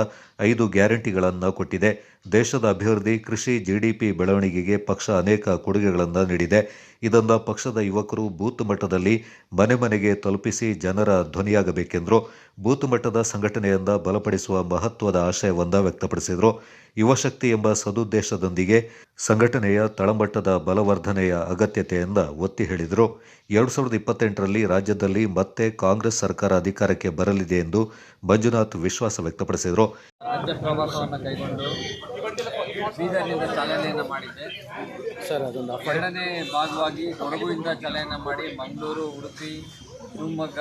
5 ಗ್ಯಾರಂಟಿಗಳನ್ನು ಕೊಟ್ಟಿದೆ. ದೇಶದ ಅಭಿವೃದ್ಧಿ, ಕೃಷಿ, ಜಿಡಿಪಿ ಬೆಳವಣಿಗೆಗೆ ಪಕ್ಷ ಅನೇಕ ಕೊಡುಗೆಗಳನ್ನು ನೀಡಿದೆ. ಇದನ್ನು ಪಕ್ಷದ ಯುವಕರು ಬೂತ್ ಮಟ್ಟದಲ್ಲಿ ಮನೆ ಮನೆಗೆ ತಲುಪಿಸಿ ಜನರ ಧ್ವನಿಯಾಗಬೇಕೆಂದರು. ಬೂತ್ ಮಟ್ಟದ ಸಂಘಟನೆಯಿಂದ ಬಲಪಡಿಸುವ ಮಹತ್ವದ ಆಶಯವನ್ನು ವ್ಯಕ್ತಪಡಿಸಿದರು. ಯುವಶಕ್ತಿ ಎಂಬ ಸದುದ್ದೇಶದೊಂದಿಗೆ ಸಂಘಟನೆಯ ತಳಮಟ್ಟದ ಬಲವರ್ಧನೆಯ ಅಗತ್ಯತೆಯಿಂದ ಒತ್ತಿ ಹೇಳಿದರು. 2028ರಲ್ಲಿ ರಾಜ್ಯದಲ್ಲಿ ಮತ್ತೆ ಕಾಂಗ್ರೆಸ್ ಸರ್ಕಾರ ಅಧಿಕಾರಕ್ಕೆ ಬರಲಿದೆ ಎಂದು ಮಂಜುನಾಥ್ ವಿಶ್ವಾಸ ವ್ಯಕ್ತಪಡಿಸಿದರು. ರಾಜ್ಯ ಪ್ರವಾಸವನ್ನು ಕೈಗೊಂಡು ಬೀದರ್ನಿಂದ ಚಾಲನೆಯನ್ನು ಮಾಡಿದ್ದೆ ಸರ್. ಅದೊಂದು ಎರಡನೇ ಭಾಗವಾಗಿ ಕೊಡಗುವಿಂದ ಚಾಲನೆಯನ್ನು ಮಾಡಿ ಮಂಗಳೂರು, ಉಡುಪಿ, ಶಿವಮೊಗ್ಗ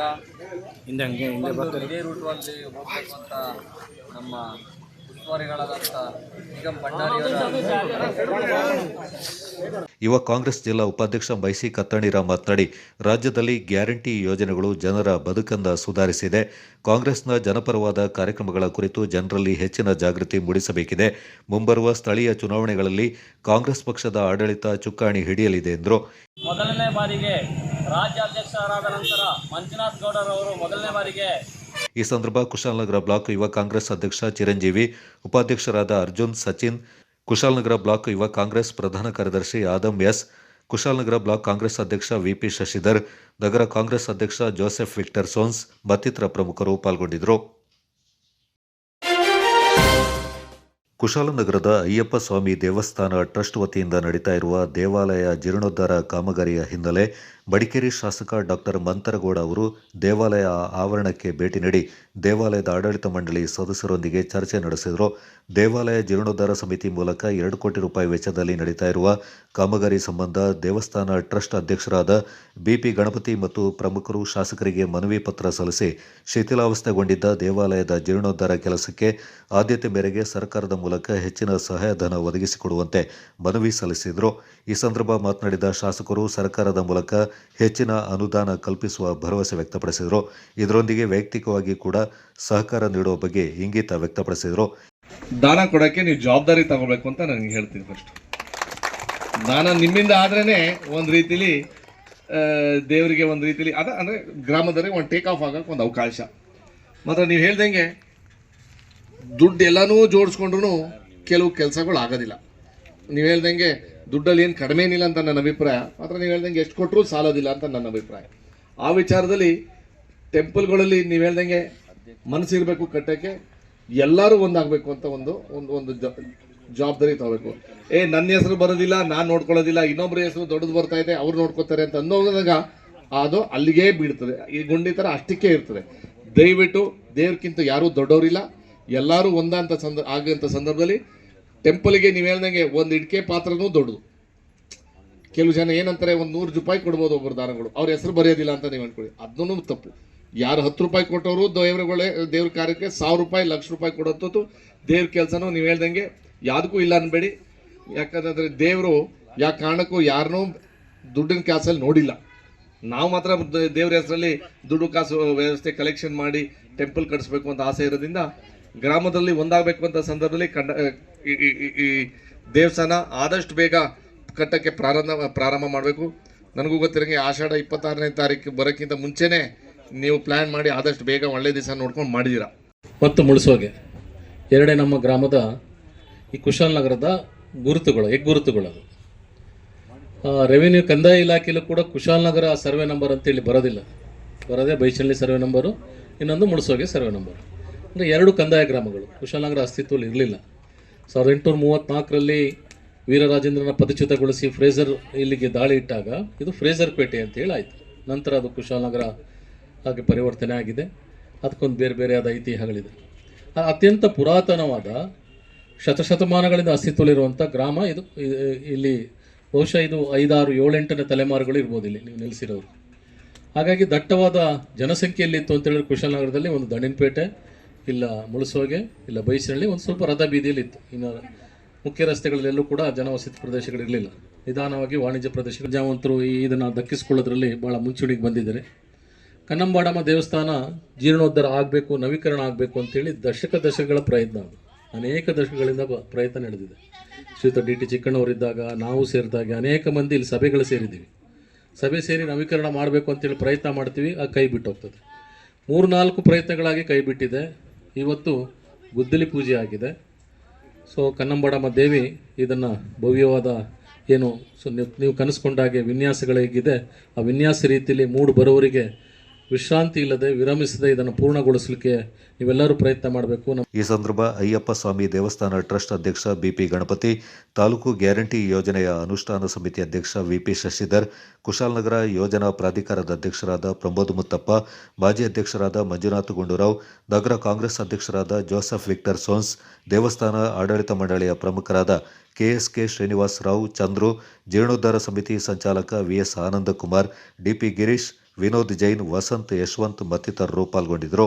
ಇದೇ ರೂಟ್ನಲ್ಲಿ ಹೋಗಬೇಕು ಅಂತ ನಮ್ಮ ಉಸ್ತುವಾರಿಗಳಾದಂಥ ನಿಗಮ್ ಭಂಡಾರಿಯವರ ಯುವ ಕಾಂಗ್ರೆಸ್ ಜಿಲ್ಲಾ ಉಪಾಧ್ಯಕ್ಷ ಮೈಸಿ ಕತ್ತಣಿರಾವ್ ಮಾತನಾಡಿ, ರಾಜ್ಯದಲ್ಲಿ ಗ್ಯಾರಂಟಿ ಯೋಜನೆಗಳು ಜನರ ಬದುಕನ್ನು ಸುಧಾರಿಸಿದೆ. ಕಾಂಗ್ರೆಸ್ನ ಜನಪರವಾದ ಕಾರ್ಯಕ್ರಮಗಳ ಕುರಿತು ಜನರಲ್ಲಿ ಹೆಚ್ಚಿನ ಜಾಗೃತಿ ಮೂಡಿಸಬೇಕಿದೆ. ಮುಂಬರುವ ಸ್ಥಳೀಯ ಚುನಾವಣೆಗಳಲ್ಲಿ ಕಾಂಗ್ರೆಸ್ ಪಕ್ಷದ ಆಡಳಿತ ಚುಕ್ಕಾಣಿ ಹಿಡಿಯಲಿದೆ ಎಂದರು. ಮೊದಲನೇ ಬಾರಿಗೆ ರಾಜ್ಯಾಧ್ಯಕ್ಷರಾದ ನಂತರ ಮಂಜುನಾಥ್ ಗೌಡರವರು ಮೊದಲನೇ ಬಾರಿಗೆ ಈ ಸಂದರ್ಭ ಕುಶಾಲನಗರ ಬ್ಲಾಕ್ ಯುವ ಕಾಂಗ್ರೆಸ್ ಅಧ್ಯಕ್ಷ ಚಿರಂಜೀವಿ, ಉಪಾಧ್ಯಕ್ಷರಾದ ಅರ್ಜುನ್, ಸಚಿನ್, ಕುಶಾಲನಗರ ಬ್ಲಾಕ್ ಯುವ ಕಾಂಗ್ರೆಸ್ ಪ್ರಧಾನ ಕಾರ್ಯದರ್ಶಿ ಆದಂ ಎಸ್, ಕುಶಾಲನಗರ ಬ್ಲಾಕ್ ಕಾಂಗ್ರೆಸ್ ಅಧ್ಯಕ್ಷ ವಿಪಿ ಶಶಿಧರ್, ನಗರ ಕಾಂಗ್ರೆಸ್ ಅಧ್ಯಕ್ಷ ಜೋಸೆಫ್ ವಿಕ್ಟರ್ ಸೋನ್ಸ್ ಮತ್ತಿತರ ಪ್ರಮುಖರು ಪಾಲ್ಗೊಂಡಿದ್ದರು. ಕುಶಾಲನಗರದ ಅಯ್ಯಪ್ಪ ಸ್ವಾಮಿ ದೇವಸ್ಥಾನ ಟ್ರಸ್ಟ್ ವತಿಯಿಂದ ನಡೀತಾ ಇರುವ ದೇವಾಲಯ ಜೀರ್ಣೋದ್ಧಾರ ಕಾಮಗಾರಿಯ ಹಿನ್ನೆಲೆ ಮಡಿಕೇರಿ ಶಾಸಕ ಡಾಕ್ಟರ್ ಮಂತರಗೌಡ ಅವರು ದೇವಾಲಯ ಆವರಣಕ್ಕೆ ಭೇಟಿ ನೀಡಿ ದೇವಾಲಯದ ಆಡಳಿತ ಮಂಡಳಿ ಸದಸ್ಯರೊಂದಿಗೆ ಚರ್ಚೆ ನಡೆಸಿದರು. ದೇವಾಲಯ ಜೀರ್ಣೋದ್ಧಾರ ಸಮಿತಿ ಮೂಲಕ 2 ಕೋಟಿ ರೂಪಾಯಿ ವೆಚ್ಚದಲ್ಲಿ ನಡೀತಾ ಇರುವ ಕಾಮಗಾರಿ ಸಂಬಂಧ ದೇವಸ್ಥಾನ ಟ್ರಸ್ಟ್ ಅಧ್ಯಕ್ಷರಾದ ಬಿಪಿ ಗಣಪತಿ ಮತ್ತು ಪ್ರಮುಖರು ಶಾಸಕರಿಗೆ ಮನವಿ ಪತ್ರ ಸಲ್ಲಿಸಿ ಶಿಥಿಲಾವಸ್ಥೆಗೊಂಡಿದ್ದ ದೇವಾಲಯದ ಜೀರ್ಣೋದ್ಧಾರ ಕೆಲಸಕ್ಕೆ ಆದ್ಯತೆ ಮೇರೆಗೆ ಸರ್ಕಾರದ ಮೂಲಕ ಹೆಚ್ಚಿನ ಸಹಾಯಧನ ಒದಗಿಸಿಕೊಡುವಂತೆ ಮನವಿ ಸಲ್ಲಿಸಿದರು. ಈ ಸಂದರ್ಭ ಮಾತನಾಡಿದ ಶಾಸಕರು ಸರ್ಕಾರದ ಮೂಲಕ ಹೆಚ್ಚಿನ ಅನುದಾನ ಕಲ್ಪಿಸುವ ಭರವಸೆ ವ್ಯಕ್ತಪಡಿಸಿದರು. ಇದರೊಂದಿಗೆ ವೈಯಕ್ತಿಕವಾಗಿ ಕೂಡ ಸಹಕಾರ ನೀಡುವ ಬಗ್ಗೆ ಇಂಗಿತ ವ್ಯಕ್ತಪಡಿಸಿದರು. ದಾನ ಕೊಡೋಕ್ಕೆ ನೀವು ಜವಾಬ್ದಾರಿ ತಗೋಬೇಕು ಅಂತ ನನಗೆ ಹೇಳ್ತೀನಿ. ಫಸ್ಟ್ ದಾನ ನಿಮ್ಮಿಂದ ಆದ್ರೇ ಒಂದು ರೀತಿಲಿ ದೇವರಿಗೆ ಒಂದು ರೀತಿಲಿ ಅಂದರೆ ಗ್ರಾಮದಲ್ಲಿ ಒಂದು ಟೇಕ್ ಆಫ್ ಆಗೋಕ್ಕೆ ಒಂದು ಅವಕಾಶ. ಮಾತ್ರ ನೀವು ಹೇಳ್ದಂಗೆ ದುಡ್ಡು ಎಲ್ಲನೂ ಜೋಡಿಸ್ಕೊಂಡ್ರು ಕೆಲವು ಕೆಲಸಗಳು ಆಗೋದಿಲ್ಲ. ನೀವು ಹೇಳ್ದಂಗೆ ದುಡ್ಡಲ್ಲಿ ಏನು ಕಡಿಮೆ ಏನಿಲ್ಲ ಅಂತ ನನ್ನ ಅಭಿಪ್ರಾಯ. ಮಾತ್ರ ನೀವು ಹೇಳ್ದಂಗೆ ಎಷ್ಟು ಕೊಟ್ಟರೂ ಸಾಲೋದಿಲ್ಲ ಅಂತ ನನ್ನ ಅಭಿಪ್ರಾಯ. ಆ ವಿಚಾರದಲ್ಲಿ ಟೆಂಪಲ್ಗಳಲ್ಲಿ ನೀವು ಹೇಳ್ದಂಗೆ ಮನಸ್ಸಿರಬೇಕು ಕಟ್ಟೋಕ್ಕೆ, ಎಲ್ಲರೂ ಒಂದಾಗಬೇಕು ಅಂತ ಒಂದು ಜವಾಬ್ದಾರಿ ತಗೋಬೇಕು. ನನ್ನ ಹೆಸರು ಬರೋದಿಲ್ಲ, ನಾನು ನೋಡ್ಕೊಳ್ಳೋದಿಲ್ಲ, ಇನ್ನೊಬ್ಬರ ಹೆಸರು ದೊಡ್ಡದು ಬರ್ತಾ ಇದೆ, ಅವ್ರು ನೋಡ್ಕೋತಾರೆ ಅಂತ ಅನ್ನೋದಾಗ ಅದು ಅಲ್ಲಿಗೆ ಬೀಳ್ತದೆ. ಈ ಗುಂಡಿ ಥರ ಅಷ್ಟಕ್ಕೆ ಇರ್ತದೆ. ದಯವಿಟ್ಟು ದೇವ್ರಕ್ಕಿಂತ ಯಾರೂ ದೊಡ್ಡವರಿಲ್ಲ, ಎಲ್ಲರೂ ಒಂದಂತ ಆಗಂಥ ಸಂದರ್ಭದಲ್ಲಿ ಟೆಂಪಲ್ಗೆ ನೀವು ಹೇಳ್ದಂಗೆ ಒಂದು ಇಟ್ಕೆ ಪಾತ್ರನೂ ದೊಡ್ಡದು. ಕೆಲವು ಜನ ಏನಂತಾರೆ, ಒಂದು 100 ರೂಪಾಯಿ ಕೊಡ್ಬೋದು ಒಬ್ಬರು ದಾನಗಳು, ಅವ್ರ ಹೆಸರು ಬರೆಯೋದಿಲ್ಲ ಅಂತ ನೀವು ಅನ್ಕೊಳ್ಳಿ. ಅದನ್ನೂ ತಪ್ಪು. ಯಾರು 10 ರೂಪಾಯಿ ಕೊಟ್ಟವರು ದೇವ್ರ ಕಾರ್ಯಕ್ಕೆ 1000 ರೂಪಾಯಿ, 1,00,000 ರೂಪಾಯಿ ಕೊಡೋತ್ತು ದೇವ್ರ ಕೆಲಸನೂ ನೀವು ಹೇಳ್ದಂಗೆ ಯಾವುದಕ್ಕೂ ಇಲ್ಲ ಅನ್ಬೇಡಿ. ಯಾಕಂತಂದರೆ ದೇವರು ಯಾವ ಕಾರಣಕ್ಕೂ ಯಾರನ್ನೂ ದುಡ್ಡಿನ ಕಾಸಲ್ಲಿ ನೋಡಿಲ್ಲ. ನಾವು ಮಾತ್ರ ದೇವ್ರ ಹೆಸರಲ್ಲಿ ದುಡ್ಡು ಕಾಸು ವ್ಯವಸ್ಥೆ ಕಲೆಕ್ಷನ್ ಮಾಡಿ ಟೆಂಪಲ್ ಕಟ್ಟಿಸ್ಬೇಕು ಅಂತ ಆಸೆ ಇರೋದ್ರಿಂದ ಗ್ರಾಮದಲ್ಲಿ ಒಂದಾಗಬೇಕು ಅಂತ ಸಂದರ್ಭದಲ್ಲಿ ಈ ದೇವಸ್ಥಾನ ಆದಷ್ಟು ಬೇಗ ಕಟ್ಟಕ್ಕೆ ಪ್ರಾರಂಭ ಮಾಡಬೇಕು. ನನಗೂ ಗೊತ್ತಿರಂಗೆ ಆಷಾಢ 26ನೇ ತಾರೀಕು ಬರೋಕ್ಕಿಂತ ಮುಂಚೆನೇ ನೀವು ಪ್ಲ್ಯಾನ್ ಮಾಡಿ ಆದಷ್ಟು ಬೇಗ ಒಳ್ಳೆ ದಿವಸ ನೋಡ್ಕೊಂಡು ಮಾಡಿದ್ದೀರಾ. ಮತ್ತು ಮುಳಿಸೋಗೆ ಎರಡೇ ನಮ್ಮ ಗ್ರಾಮದ ಈ ಕುಶಾಲನಗರದ ಗುರುತುಗಳು, ಹೆಗ್ಗುರುತುಗಳು. ಅದು ರೆವಿನ್ಯೂ ಕಂದಾಯ ಇಲಾಖೆಯಲ್ಲೂ ಕೂಡ ಕುಶಾಲನಗರ ಸರ್ವೆ ನಂಬರ್ ಅಂತೇಳಿ ಬರೋದೇ ಬೈಚಳ್ಳಿ ಸರ್ವೆ ನಂಬರು, ಇನ್ನೊಂದು ಮುಳಿಸೋಗೆ ಸರ್ವೆ ನಂಬರು. ಅಂದರೆ 2 ಕಂದಾಯ ಗ್ರಾಮಗಳು. ಕುಶಾಲನಗರ ಅಸ್ತಿತ್ವದಲ್ಲಿ ಇರಲಿಲ್ಲ. 1834ರಲ್ಲಿ ವೀರರಾಜೇಂದ್ರನ ಪದಚ್ಯುತಗೊಳಿಸಿ ಫ್ರೇಜರ್ ಇಲ್ಲಿಗೆ ದಾಳಿ ಇಟ್ಟಾಗ ಇದು ಫ್ರೇಜರ್ ಪೇಟೆ ಅಂತೇಳಿ ಆಯಿತು. ನಂತರ ಅದು ಕುಶಾಲನಗರ ಹಾಗೆ ಪರಿವರ್ತನೆ ಆಗಿದೆ. ಅದಕ್ಕೊಂದು ಬೇರೆ ಬೇರೆಯಾದ ಇತಿಹಾಸಗಳಿದೆ. ಅತ್ಯಂತ ಪುರಾತನವಾದ ಶತಶತಮಾನಗಳಿಂದ ಅಸ್ತಿತ್ವದಲ್ಲಿರುವಂಥ ಗ್ರಾಮ ಇದು. ಇಲ್ಲಿ ಬಹುಶಃ ಇದು 5, 6, 7, 8ನೇ ತಲೆಮಾರುಗಳು ಇರ್ಬೋದು ಇಲ್ಲಿ ನೀವು ನೆಲೆಸಿರೋರು. ಹಾಗಾಗಿ ದಟ್ಟವಾದ ಜನಸಂಖ್ಯೆಯಲ್ಲಿತ್ತು ಅಂತೇಳಿದ್ರೆ ಕುಶಾಲನಗರದಲ್ಲಿ ಒಂದು ದಂಡಿನಪೇಟೆ, ಇಲ್ಲ ಮುಳಸೋಗೆ, ಇಲ್ಲ ಬೈಸಳ್ಳಿ, ಒಂದು ಸ್ವಲ್ಪ ರಥ ಬೀದಿಯಲ್ಲಿ ಇತ್ತು. ಇನ್ನು ಮುಖ್ಯ ರಸ್ತೆಗಳಲ್ಲೆಲ್ಲೂ ಕೂಡ ಜನವಸತಿ ಪ್ರದೇಶಗಳಿರಲಿಲ್ಲ. ನಿಧಾನವಾಗಿ ವಾಣಿಜ್ಯ ಪ್ರದೇಶಗಳು ಜಾವಂತರು ಇದನ್ನು ದಕ್ಕಿಸ್ಕೊಳ್ಳೋದ್ರಲ್ಲಿ ಭಾಳ ಮುಂಚೂಣಿಗೆ ಬಂದಿದ್ದಾರೆ. ಕನ್ನಂಬಾಡಮ್ಮ ದೇವಸ್ಥಾನ ಜೀರ್ಣೋದ್ಧಾರ ಆಗಬೇಕು, ನವೀಕರಣ ಆಗಬೇಕು ಅಂತೇಳಿ ದಶಕಗಳ ಪ್ರಯತ್ನ. ಅದು ಅನೇಕ ದಶಕಗಳಿಂದ ಪ್ರಯತ್ನ ನಡೆದಿದೆ. ಶ್ರೀಯುತ ಡಿ ಟಿ ಚಿಕ್ಕಣ್ಣವರಿದ್ದಾಗ, ನಾವು ಸೇರಿದಾಗ ಅನೇಕ ಮಂದಿ ಇಲ್ಲಿ ಸಭೆಗಳು ಸೇರಿದ್ದೀವಿ. ಸಭೆ ಸೇರಿ ನವೀಕರಣ ಮಾಡಬೇಕು ಅಂತೇಳಿ ಪ್ರಯತ್ನ ಮಾಡ್ತೀವಿ, ಅದು ಕೈ ಬಿಟ್ಟು ಹೋಗ್ತದೆ. 3-4 ಪ್ರಯತ್ನಗಳಾಗಿ ಕೈ ಬಿಟ್ಟಿದೆ. ಇವತ್ತು ಗುದ್ದಲಿ ಪೂಜೆ ಆಗಿದೆ. ಸೊ ಕನ್ನಂಬಾಡಮ್ಮ ದೇವಿ ಇದನ್ನು ಭವ್ಯವಾದ ಏನು ನೀವು ಕನಸ್ಕೊಂಡಾಗೆ ವಿನ್ಯಾಸಗಳೇಗಿದೆ ಆ ವಿನ್ಯಾಸ ರೀತಿಯಲ್ಲಿ ಮೂಡು ಬರೋವರಿಗೆ ವಿಶ್ರಾಂತಿ ಇಲ್ಲದೆ ವಿರಮಿಸದೆ ಇದನ್ನು ಪೂರ್ಣಗೊಳಿಸಲಿಕ್ಕೆ ನೀವೆಲ್ಲರೂ ಪ್ರಯತ್ನ ಮಾಡಬೇಕು. ಈ ಸಂದರ್ಭ ಅಯ್ಯಪ್ಪ ಸ್ವಾಮಿ ದೇವಸ್ಥಾನ ಟ್ರಸ್ಟ್ ಅಧ್ಯಕ್ಷ ಬಿಪಿ ಗಣಪತಿ, ತಾಲೂಕು ಗ್ಯಾರಂಟಿ ಯೋಜನೆಯ ಅನುಷ್ಠಾನ ಸಮಿತಿ ಅಧ್ಯಕ್ಷ ವಿಪಿ ಶಶಿಧರ್, ಕುಶಾಲನಗರ ಯೋಜನಾ ಪ್ರಾಧಿಕಾರದ ಅಧ್ಯಕ್ಷರಾದ ಪ್ರಮೋದ್ ಮುತ್ತಪ್ಪ, ಮಾಜಿ ಅಧ್ಯಕ್ಷರಾದ ಮಂಜುನಾಥ್ ಗುಂಡೂರಾವ್, ನಗರ ಕಾಂಗ್ರೆಸ್ ಅಧ್ಯಕ್ಷರಾದ ಜೋಸೆಫ್ ವಿಕ್ಟರ್ ಸೋನ್ಸ್, ದೇವಸ್ಥಾನ ಆಡಳಿತ ಮಂಡಳಿಯ ಪ್ರಮುಖರಾದ ಕೆಎಸ್ಕೆ ಶ್ರೀನಿವಾಸ್ ರಾವ್, ಚಂದ್ರು, ಜೀರ್ಣೋದ್ಧಾರ ಸಮಿತಿ ಸಂಚಾಲಕ ವಿಎಸ್ ಆನಂದಕುಮಾರ್, ಡಿಪಿ ಗಿರೀಶ್, ವಿನೋದ್ ಜೈನ್, ವಸಂತ್, ಯಶವಂತ್ ಮತ್ತಿತರರು ಪಾಲ್ಗೊಂಡಿದ್ದರು.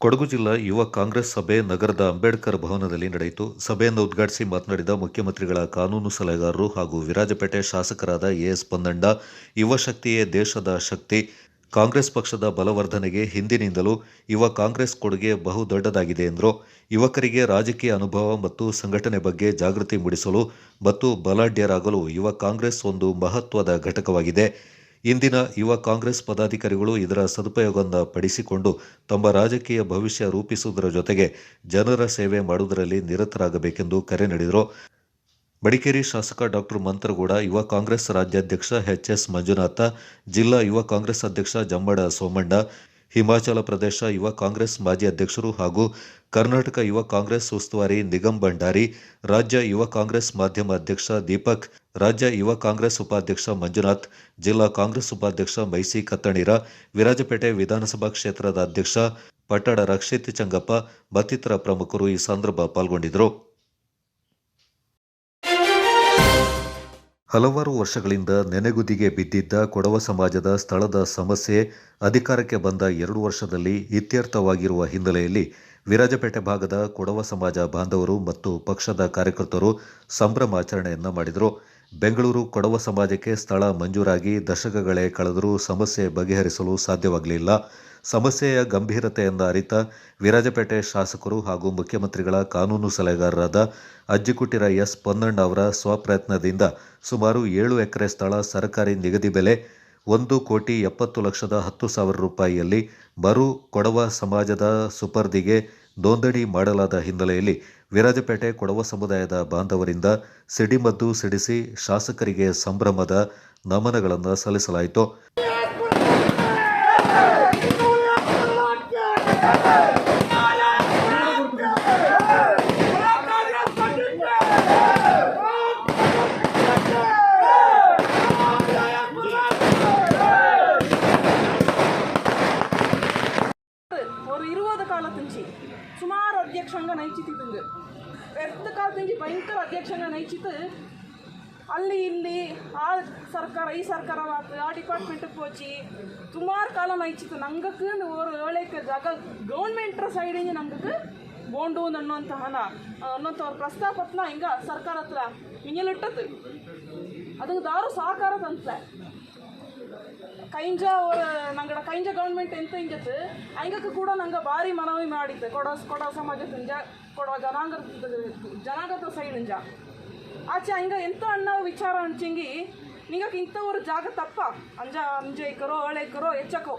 ಕೊಡಗು ಜಿಲ್ಲಾ ಯುವ ಕಾಂಗ್ರೆಸ್ ಸಭೆ ನಗರದ ಅಂಬೇಡ್ಕರ್ ಭವನದಲ್ಲಿ ನಡೆಯಿತು. ಸಭೆಯನ್ನು ಉದ್ಘಾಟಿಸಿ ಮಾತನಾಡಿದ ಮುಖ್ಯಮಂತ್ರಿಗಳ ಕಾನೂನು ಸಲಹೆಗಾರರು ಹಾಗೂ ವಿರಾಜಪೇಟೆ ಶಾಸಕರಾದ ಎಎಸ್ ಪೊನ್ನಣ್ಣ, ಯುವ ಶಕ್ತಿಯೇ ದೇಶದ ಶಕ್ತಿ, ಕಾಂಗ್ರೆಸ್ ಪಕ್ಷದ ಬಲವರ್ಧನೆಗೆ ಹಿಂದಿನಿಂದಲೂ ಯುವ ಕಾಂಗ್ರೆಸ್ ಕೊಡುಗೆ ಬಹು ದೊಡ್ಡದಾಗಿದೆ ಎಂದರು. ಯುವಕರಿಗೆ ರಾಜಕೀಯ ಅನುಭವ ಮತ್ತು ಸಂಘಟನೆ ಬಗ್ಗೆ ಜಾಗೃತಿ ಮೂಡಿಸಲು ಮತ್ತು ಬಲಾಢ್ಯರಾಗಲು ಯುವ ಕಾಂಗ್ರೆಸ್ ಒಂದು ಮಹತ್ವದ ಘಟಕವಾಗಿದೆ. ಇಂದಿನ ಯುವ ಕಾಂಗ್ರೆಸ್ ಪದಾಧಿಕಾರಿಗಳು ಇದರ ಸದುಪಯೋಗವನ್ನು ಪಡಿಸಿಕೊಂಡು ತಮ್ಮ ರಾಜಕೀಯ ಭವಿಷ್ಯ ರೂಪಿಸುವುದರ ಜೊತೆಗೆ ಜನರ ಸೇವೆ ಮಾಡುವುದರಲ್ಲಿ ನಿರತರಾಗಬೇಕೆಂದು ಕರೆ ನೀಡಿದರು. ಮಡಿಕೇರಿ ಶಾಸಕ ಡಾಕ್ಟರ್ ಮಂತ್ರಗೌಡ, ಯುವ ಕಾಂಗ್ರೆಸ್ ರಾಜ್ಯಾಧ್ಯಕ್ಷ ಎಚ್ಎಸ್ ಮಂಜುನಾಥ, ಜಿಲ್ಲಾ ಯುವ ಕಾಂಗ್ರೆಸ್ ಅಧ್ಯಕ್ಷ ಜಮ್ಮಡ ಸೋಮಣ್ಣ, ಹಿಮಾಚಲ ಪ್ರದೇಶ ಯುವ ಕಾಂಗ್ರೆಸ್ ಮಾಜಿ ಅಧ್ಯಕ್ಷರು ಹಾಗೂ ಕರ್ನಾಟಕ ಯುವ ಕಾಂಗ್ರೆಸ್ ಉಸ್ತುವಾರಿ ನಿಗಮ್ ಭಂಡಾರಿ, ರಾಜ್ಯ ಯುವ ಕಾಂಗ್ರೆಸ್ ಮಾಧ್ಯಮ ಅಧ್ಯಕ್ಷ ದೀಪಕ್, ರಾಜ್ಯ ಯುವ ಕಾಂಗ್ರೆಸ್ ಉಪಾಧ್ಯಕ್ಷ ಮಂಜುನಾಥ್, ಜಿಲ್ಲಾ ಕಾಂಗ್ರೆಸ್ ಉಪಾಧ್ಯಕ್ಷ ಮೈಸಿ ಕತ್ತಣೀರ, ವಿರಾಜಪೇಟೆ ವಿಧಾನಸಭಾ ಕ್ಷೇತ್ರದ ಅಧ್ಯಕ್ಷ ಪಟ್ಟಣ ರಕ್ಷಿತ್ ಚಂಗಪ್ಪ ಮತ್ತಿತರ ಪ್ರಮುಖರು ಈ ಸಂದರ್ಭ ಪಾಲ್ಗೊಂಡಿದ್ದರು. ಹಲವಾರು ವರ್ಷಗಳಿಂದ ನೆನೆಗುದಿಗೆ ಬಿದ್ದಿದ್ದ ಕೊಡವ ಸಮಾಜದ ಸ್ಥಳದ ಸಮಸ್ಯೆ ಅಧಿಕಾರಕ್ಕೆ ಬಂದ 2 ವರ್ಷದಲ್ಲಿ ಇತ್ಯರ್ಥವಾಗಿರುವ ಹಿನ್ನೆಲೆಯಲ್ಲಿ ವಿರಾಜಪೇಟೆ ಭಾಗದ ಕೊಡವ ಸಮಾಜ ಬಾಂಧವರು ಮತ್ತು ಪಕ್ಷದ ಕಾರ್ಯಕರ್ತರು ಸಂಭ್ರಮಾಚರಣೆಯನ್ನು ಮಾಡಿದರು. ಬೆಂಗಳೂರು ಕೊಡವ ಸಮಾಜಕ್ಕೆ ಸ್ಥಳ ಮಂಜೂರಾಗಿ ದಶಕಗಳೇ ಕಳೆದರೂ ಸಮಸ್ಯೆ ಬಗೆಹರಿಸಲು ಸಾಧ್ಯವಾಗಲಿಲ್ಲ. ಸಮಸ್ಯೆಯ ಗಂಭೀರತೆಯನ್ನು ಅರಿತ ವಿರಾಜಪೇಟೆ ಶಾಸಕರು ಹಾಗೂ ಮುಖ್ಯಮಂತ್ರಿಗಳ ಕಾನೂನು ಸಲಹೆಗಾರರಾದ ಅಜ್ಜಿಕುಟ್ಟಿರ ಎಸ್ ಪೊನ್ನಣ್ಣ ಅವರ ಸ್ವಪ್ರಯತ್ನದಿಂದ ಸುಮಾರು 7 ಎಕರೆ ಸ್ಥಳ ಸರ್ಕಾರಿ ನಿಗದಿ ಬೆಲೆ ₹1,70,10,00,000 ರೂಪಾಯಿಯಲ್ಲಿ ಮರು ಕೊಡವ ಸಮಾಜದ ಸುಪರ್ದಿಗೆ ನೋಂದಣಿ ಮಾಡಲಾದ ಹಿನ್ನೆಲೆಯಲ್ಲಿ ವಿರಾಜಪೇಟೆ ಕೊಡವ ಸಮುದಾಯದ ಬಾಂಧವರಿಂದ ಸಿಡಿಮದ್ದು ಸಿಡಿಸಿ ಶಾಸಕರಿಗೆ ಸಂಭ್ರಮದ ನಮನಗಳನ್ನು ಸಲ್ಲಿಸಲಾಯಿತು. సుమారు అధ్యక్షంగా నైచితింది వ్యర్థకాల భయంకర అధ్యక్షంగా నైచితు ಅಲ್ಲಿ ಇಲ್ಲಿ ಆ ಸರ್ಕಾರ ಈ ಸರ್ಕಾರ ಆ ಡಿಪಾರ್ಟ್ಮೆಂಟ್ಗೆ ಹೋಗಿ ಸುಮಾರು ಕಾಲ ನೈಚಿತ್ತು ನಂಗಕ್ಕೆ ஒரு ஏழைக்கு ಜಾಗ ಗೌರ್ಮೆಂಟ್ರ ಸೈಡಿಂದ ನಂಗಕ್ಕೆ ಬೋಂಡು ಅನ್ನೋಂಥ ಪ್ರಸ್ತಾಪತ್ನ ಹಿಂಗೆ ಸರ್ಕಾರ ಹತ್ರ ಮಿಂಜಲಿಟ್ಟದು ಅದಕ್ಕೆ ದಾರು ಸಹಕಾರ ತಂತ ಕೈಂಜ ನಂಗಡ ಕೈಂಜ ಗೌರ್ಮೆಂಟ್ ಎಂತ ಹಿಂಗತ್ತು ಹಂಗಕ್ಕೆ ಕೂಡ ನಂಗೆ ಭಾರಿ ಮನವಿ ಮಾಡಿದ್ದೆ ಕೊಡೋ ಸಮಾಜದಿಂದ ಕೊಡೋ ಜನಾಂಗದ ಸೈಡಿಂದ ಆಚೆ ಹಂಗ ಎಂತ ಅನ್ನೋ ವಿಚಾರ ಅಂಚಂಗಿ ನಿಂಗೆ ಇಂಥ ಒಂದು ಜಾಗ ತಪ್ಪ 5 ಎಕರೋ 7 ಎಕರೋ ಹೆಚ್ಚಕೋ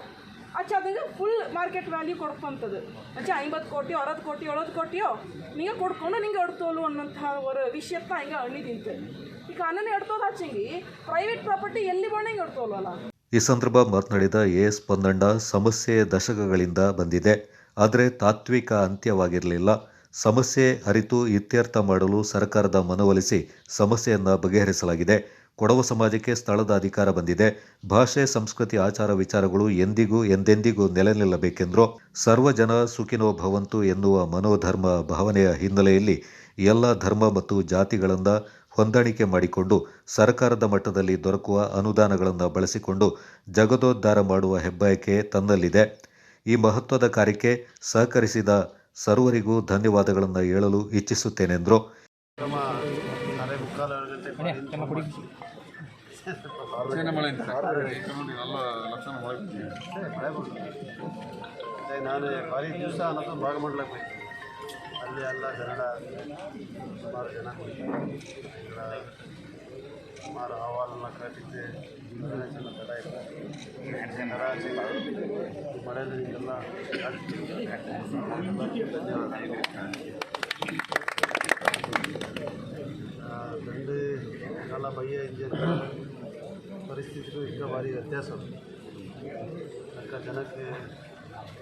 ಆಚೆ ಅದಂಗೆ ಫುಲ್ ಮಾರ್ಕೆಟ್ ವ್ಯಾಲ್ಯೂ ಕೊಡ್ಕೊಂತದ್ದು ಆಚೆ 50 ಕೋಟಿ 60 ಕೋಟಿ 70 ಕೋಟಿಯೋ ನಿಂಗೆ ಕೊಡ್ಕೊಂಡು ನಿಂಗೆ ಎಡ್ತೋಲು ಅನ್ನೋಂಥ ಒಂದು ವಿಷಯತ್ತ ಹಿಂಗೆ ಅಣ್ಣಿದಿಂತು ಈಗ ಅನ್ನನೇ ಎಡ್ತೋದು ಆಚೆಂಗಿ ಪ್ರೈವೇಟ್ ಪ್ರಾಪರ್ಟಿ ಎಲ್ಲಿ ಬಣ್ಣ ಹಿಂಗೆ ಎಡ್ತೋಲ್ವಲ್ಲ. ಈ ಸಂದರ್ಭ ಮಾತನಾಡಿದ ಎಎಸ್ ಪೊನ್ನಣ್ಣ, ಸಮಸ್ಯೆ ದಶಕಗಳಿಂದ ಬಂದಿದೆ, ಆದರೆ ತಾತ್ವಿಕ ಅಂತ್ಯವಾಗಿರಲಿಲ್ಲ. ಸಮಸ್ಯೆ ಅರಿತು ಇತ್ಯರ್ಥ ಮಾಡಲು ಸರ್ಕಾರದ ಮನವೊಲಿಸಿ ಸಮಸ್ಯೆಯನ್ನು ಬಗೆಹರಿಸಲಾಗಿದೆ. ಕೊಡವ ಸಮಾಜಕ್ಕೆ ಸ್ಥಳದ ಅಧಿಕಾರ ಬಂದಿದೆ. ಭಾಷೆ, ಸಂಸ್ಕೃತಿ, ಆಚಾರ ವಿಚಾರಗಳು ಎಂದೆಂದಿಗೂ ನೆಲೆ ನಿಲ್ಲಬೇಕೆಂದರು. ಸರ್ವಜನ ಸುಖಿನೋ ಭವಂತು ಎನ್ನುವ ಮನೋಧರ್ಮ ಭಾವನೆಯ ಹಿನ್ನೆಲೆಯಲ್ಲಿ ಎಲ್ಲ ಧರ್ಮ ಮತ್ತು ಜಾತಿಗಳನ್ನು ಹೊಂದಾಣಿಕೆ ಮಾಡಿಕೊಂಡು ಸರ್ಕಾರದ ಮಟ್ಟದಲ್ಲಿ ದೊರಕುವ ಅನುದಾನಗಳನ್ನು ಬಳಸಿಕೊಂಡು ಜಗದೋದ್ಧಾರ ಮಾಡುವ ಹೆಬ್ಬಯಕೆ ತನ್ನಲ್ಲಿದೆ. ಈ ಮಹತ್ವದ ಕಾರ್ಯಕ್ಕೆ ಸಹಕರಿಸಿದ ಸರ್ವರಿಗೂ ಧನ್ಯವಾದಗಳನ್ನು ಹೇಳಲು ಇಚ್ಛಿಸುತ್ತೇನೆಂದರು. ನಾನು ಭಾರಿ ದಿವಸ ಅನ್ನೋದು ಭಾಗಮಂಡಲಕ್ಕೆ ಅಲ್ಲಿ ಎಲ್ಲ ಜನ ಸುಮಾರು ಜನ ಸುಮಾರು ಅಹವಾಲನ್ನ ಕಟ್ಟಿದ್ದೆ ಗಣೇಶನ ತಡ ಇದೆ ಮಳೆಯಲ್ಲಿ ನಿಮಗೆಲ್ಲ ದಂಡು ಕಾಲ ಬಯ್ಯ ಇದ್ದ ಪರಿಸ್ಥಿತಿಗೂ ಈಗ ಭಾರಿ ವ್ಯತ್ಯಾಸ ಅಕ್ಕ ಜನಕ್ಕೆ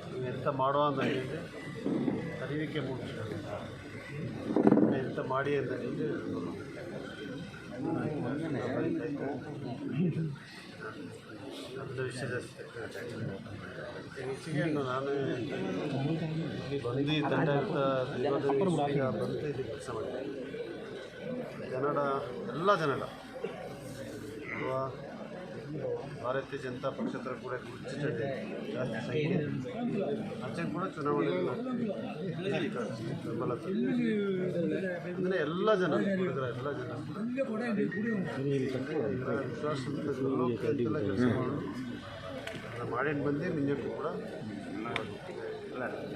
ನೀವು ಎಂತ ಮಾಡುವ ಅಂದಲ್ಲಿ ಅರಿವಿಕೆ ಮೂಡಿಸ್ತಾರೆ ಎಂತ ಮಾಡಿ ಅಂದಲ್ಲಿ ಒಂದು ವಿಷಯದ ಹೆಚ್ಚಿಗೆ ನಾನು ಬಂದು ತಂಡ ಬಂದು ಇಲ್ಲಿ ಕೆಲಸ ಮಾಡಿದೆ ಎಲ್ಲ ಜನರ ಅಥವಾ ಭಾರತೀಯ ಜನತಾ ಪಕ್ಷದ ಕೂಡ ಗುರುತಿಸಿದೆ ಜಾಸ್ತಿ ಸಂಖ್ಯೆ ಆಚೆ ಕೂಡ ಚುನಾವಣೆ ಬೆಂಬಲತೆ ಅಂದರೆ ಎಲ್ಲ ಜನ ಹುಡುಗರ ಎಲ್ಲ ಜನ ವಿಶ್ವಾಸದಿಂದ ಕೆಲಸ ಮಾಡೋದು ಮಾಡಿಟ್ಟು ಬಂದು ನಿಜಕ್ಕೂ ಕೂಡ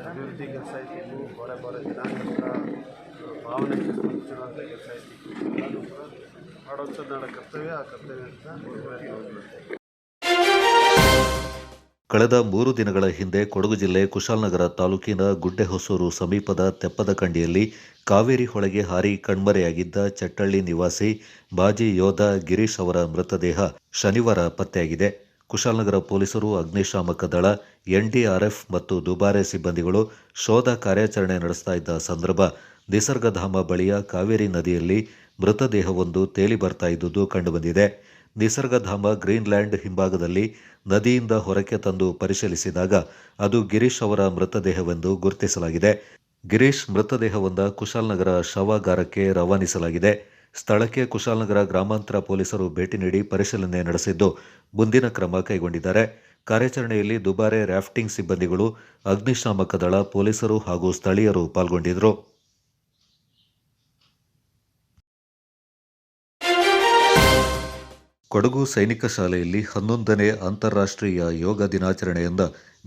ಅಭಿವೃದ್ಧಿ ಕೆಲಸ ಇತ್ತು ಬಾರೆ ಜನಾಂಗದ ಭಾವನೆ ಸ್ಪಂದಿಸಿರುವಂಥ ಕೆಲಸ ಇತ್ತು ಎಲ್ಲರೂ ಕೂಡ ಮಾಡೋಂಥದ್ದು ನನ್ನ ಕರ್ತವ್ಯ ಆ ಕರ್ತವ್ಯ ಅಂತ ಕಳೆದ 3 ದಿನಗಳ ಹಿಂದೆ ಕೊಡಗು ಜಿಲ್ಲೆ ಕುಶಾಲನಗರ ತಾಲೂಕಿನ ಗುಡ್ಡೆಹೊಸೂರು ಸಮೀಪದ ತೆಪ್ಪದಕಂಡಿಯಲ್ಲಿ ಕಾವೇರಿ ಹೊಳೆಗೆ ಹಾರಿ ಕಣ್ಮರೆಯಾಗಿದ್ದ ಚಟ್ಟಳ್ಳಿ ನಿವಾಸಿ ಮಾಜಿ ಯೋಧ ಗಿರೀಶ್ ಅವರ ಮೃತದೇಹ ಶನಿವಾರ ಪತ್ತೆಯಾಗಿದೆ. ಕುಶಾಲನಗರ ಪೊಲೀಸರು, ಅಗ್ನಿಶಾಮಕ ದಳ, ಎನ್ಡಿಆರ್ಎಫ್ ಮತ್ತು ದುಬಾರೆ ಸಿಬ್ಬಂದಿಗಳು ಶೋಧ ಕಾರ್ಯಾಚರಣೆ ನಡೆಸ್ತಾ ಇದ್ದ ಸಂದರ್ಭ ನಿಸರ್ಗಧಾಮ ಬಳಿಯ ಕಾವೇರಿ ನದಿಯಲ್ಲಿ ಮೃತದೇಹವೊಂದು ತೇಲಿ ಬರ್ತಾ ಇದ್ದುದು ಕಂಡುಬಂದಿದೆ. ನಿಸರ್ಗಧಾಮ ಗ್ರೀನ್ಲ್ಯಾಂಡ್ ಹಿಂಭಾಗದಲ್ಲಿ ನದಿಯಿಂದ ಹೊರಕ್ಕೆ ತಂದು ಪರಿಶೀಲಿಸಿದಾಗ ಅದು ಗಿರೀಶ್ ಅವರ ಮೃತದೇಹವೆಂದು ಗುರುತಿಸಲಾಗಿದೆ. ಗಿರೀಶ್ ಮೃತದೇಹವೊಂದ ಕುಶಾಲನಗರ ಶವಾಗಾರಕ್ಕೆ ರವಾನಿಸಲಾಗಿದೆ. ಸ್ಥಳಕ್ಕೆ ಕುಶಾಲನಗರ ಗ್ರಾಮಾಂತರ ಪೊಲೀಸರು ಭೇಟಿ ನೀಡಿ ಪರಿಶೀಲನೆ ನಡೆಸಿದ್ದು ಮುಂದಿನ ಕ್ರಮ ಕೈಗೊಂಡಿದ್ದಾರೆ. ಕಾರ್ಯಾಚರಣೆಯಲ್ಲಿ ದುಬಾರೆ ರಾಫ್ಟಿಂಗ್ ಸಿಬ್ಬಂದಿಗಳು, ಅಗ್ನಿಶಾಮಕ ದಳ, ಪೊಲೀಸರು ಹಾಗೂ ಸ್ಥಳೀಯರು ಪಾಲ್ಗೊಂಡಿದ್ದರು. ಕೊಡಗು ಸೈನಿಕ ಶಾಲೆಯಲ್ಲಿ 11ನೇ ಅಂತಾರಾಷ್ಟ್ರೀಯ ಯೋಗ ದಿನಾಚರಣೆಯಿಂದ